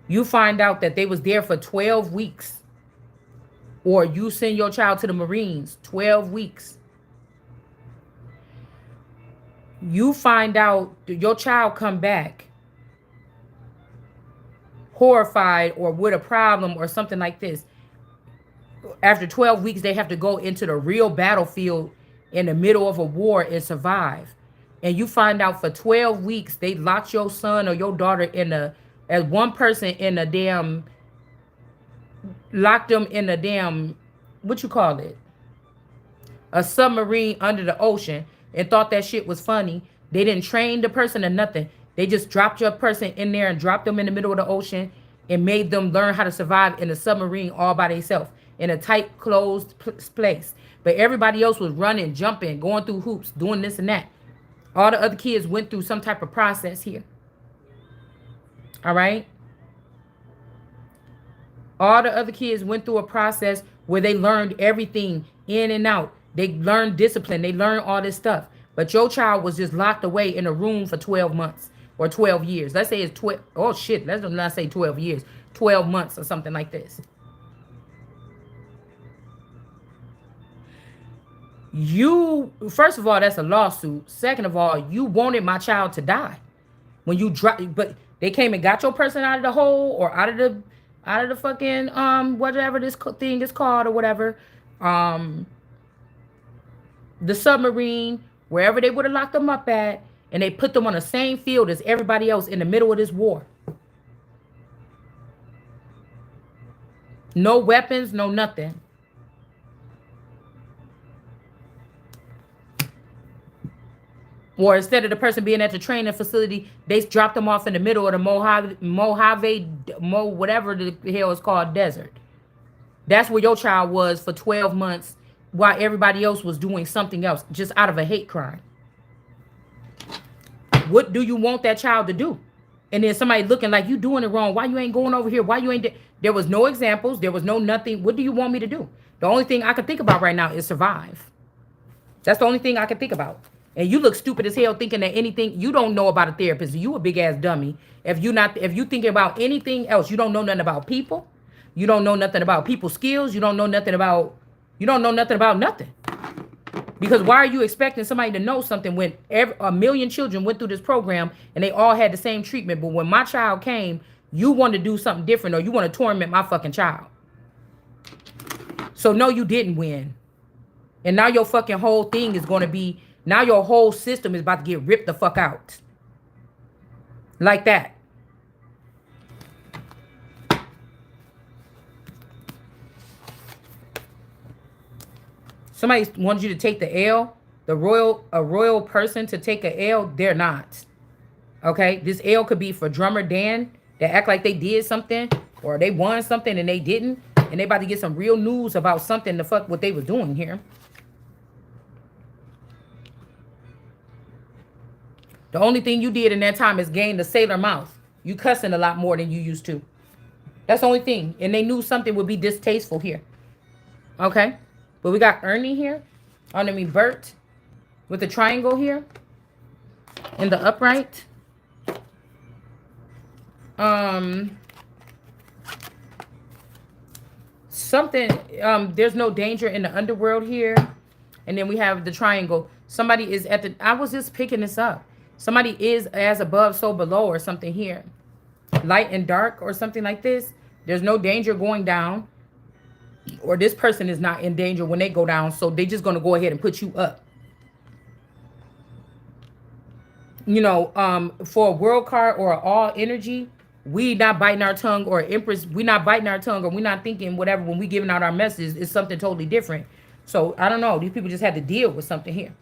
You find out that they was there for 12 weeks. Or you send your child to the Marines, 12 weeks. You find out your child come back horrified or with a problem or something like this. After 12 weeks, they have to go into the real battlefield in the middle of a war and survive. And you find out for 12 weeks, they locked your son or your daughter in as one person in a damn, locked them in a damn, what you call it? A submarine under the ocean, and thought that shit was funny. They didn't train the person or nothing. They just dropped your person in there and dropped them in the middle of the ocean and made them learn how to survive in a submarine all by themselves in a tight, closed place. But everybody else was running, jumping, going through hoops, doing this and that. All the other kids went through some type of process here. All right? All the other kids went through a process where they learned everything in and out. They learned discipline. They learned all this stuff. But your child was just locked away in a room for 12 months or 12 years. Let's say it's 12. Oh, shit. Let's not say 12 years. 12 months or something like this. You, first of all, that's a lawsuit. Second of all, you wanted my child to die. When you drop, but they came and got your person out of the hole or out of the fucking, whatever this thing is called or whatever. The submarine, wherever they would have locked them up at, and they put them on the same field as everybody else in the middle of this war. No weapons, no nothing. Or instead of the person being at the training facility, they dropped them off in the middle of the Mojave, whatever the hell is called, desert. That's where your child was for 12 months while everybody else was doing something else, just out of a hate crime. What do you want that child to do? And then somebody looking like you doing it wrong. Why you ain't going over here? Why you ain't there was no examples. There was no nothing. What do you want me to do? The only thing I can think about right now is survive. That's the only thing I can think about. And you look stupid as hell thinking that anything, you don't know about a therapist. You a big ass dummy. If you thinking about anything else, you don't know nothing about people. You don't know nothing about people's skills. You don't know nothing about nothing. Because why are you expecting somebody to know something when a million children went through this program and they all had the same treatment? But when my child came, you want to do something different, or you want to torment my fucking child. So no, you didn't win. And now your fucking whole thing is going to be, now your whole system is about to get ripped the fuck out. Like that. Somebody wants you to take the L. A royal person to take a L, they're not. Okay? This L could be for drummer Dan that act like they did something or they won something and they didn't. And they about to get some real news about something, the fuck what they was doing here. The only thing you did in that time is gain the sailor mouth. You cussing a lot more than you used to. That's the only thing. And they knew something would be distasteful here. Okay? But we got Ernie here. Bert with the triangle here. In the upright. There's no danger in the underworld here. And then we have the triangle. Somebody is I was just picking this up. Somebody is as above, so below, or something here. Light and dark or something like this. There's no danger going down. or this person is not in danger when they go down, so they just gonna go ahead and put you up. You know, for a world card or all energy, we not biting our tongue, or Empress, we not biting our tongue, or we not thinking whatever when we giving out our messages is something totally different. So I don't know. These people just had to deal with something here.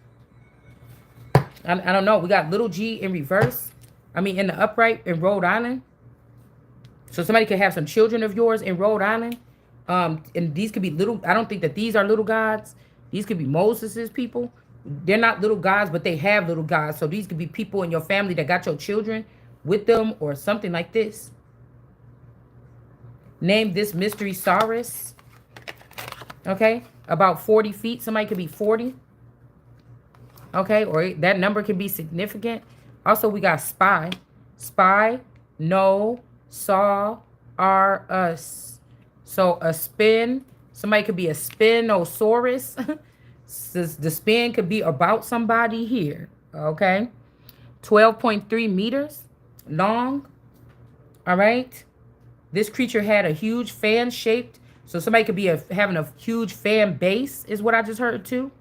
I don't know. We got little G in reverse. I mean, in the upright in Rhode Island. So somebody could have some children of yours in Rhode Island. And these could be little. I don't think that these are little gods. These could be Moses's people. They're not little gods, but they have little gods. So these could be people in your family that got your children with them or something like this. Name this mystery Saurus. Okay. About 40 feet. Somebody could be 40. Okay. Or that number can be significant. Also, we got spy. Spy, know, saw, are, us. So a spin. Somebody could be a Spinosaurus. The spin could be about somebody here. Okay. 12.3 meters long. All right. This creature had a huge fan shaped. So somebody could be having a huge fan base is what I just heard too.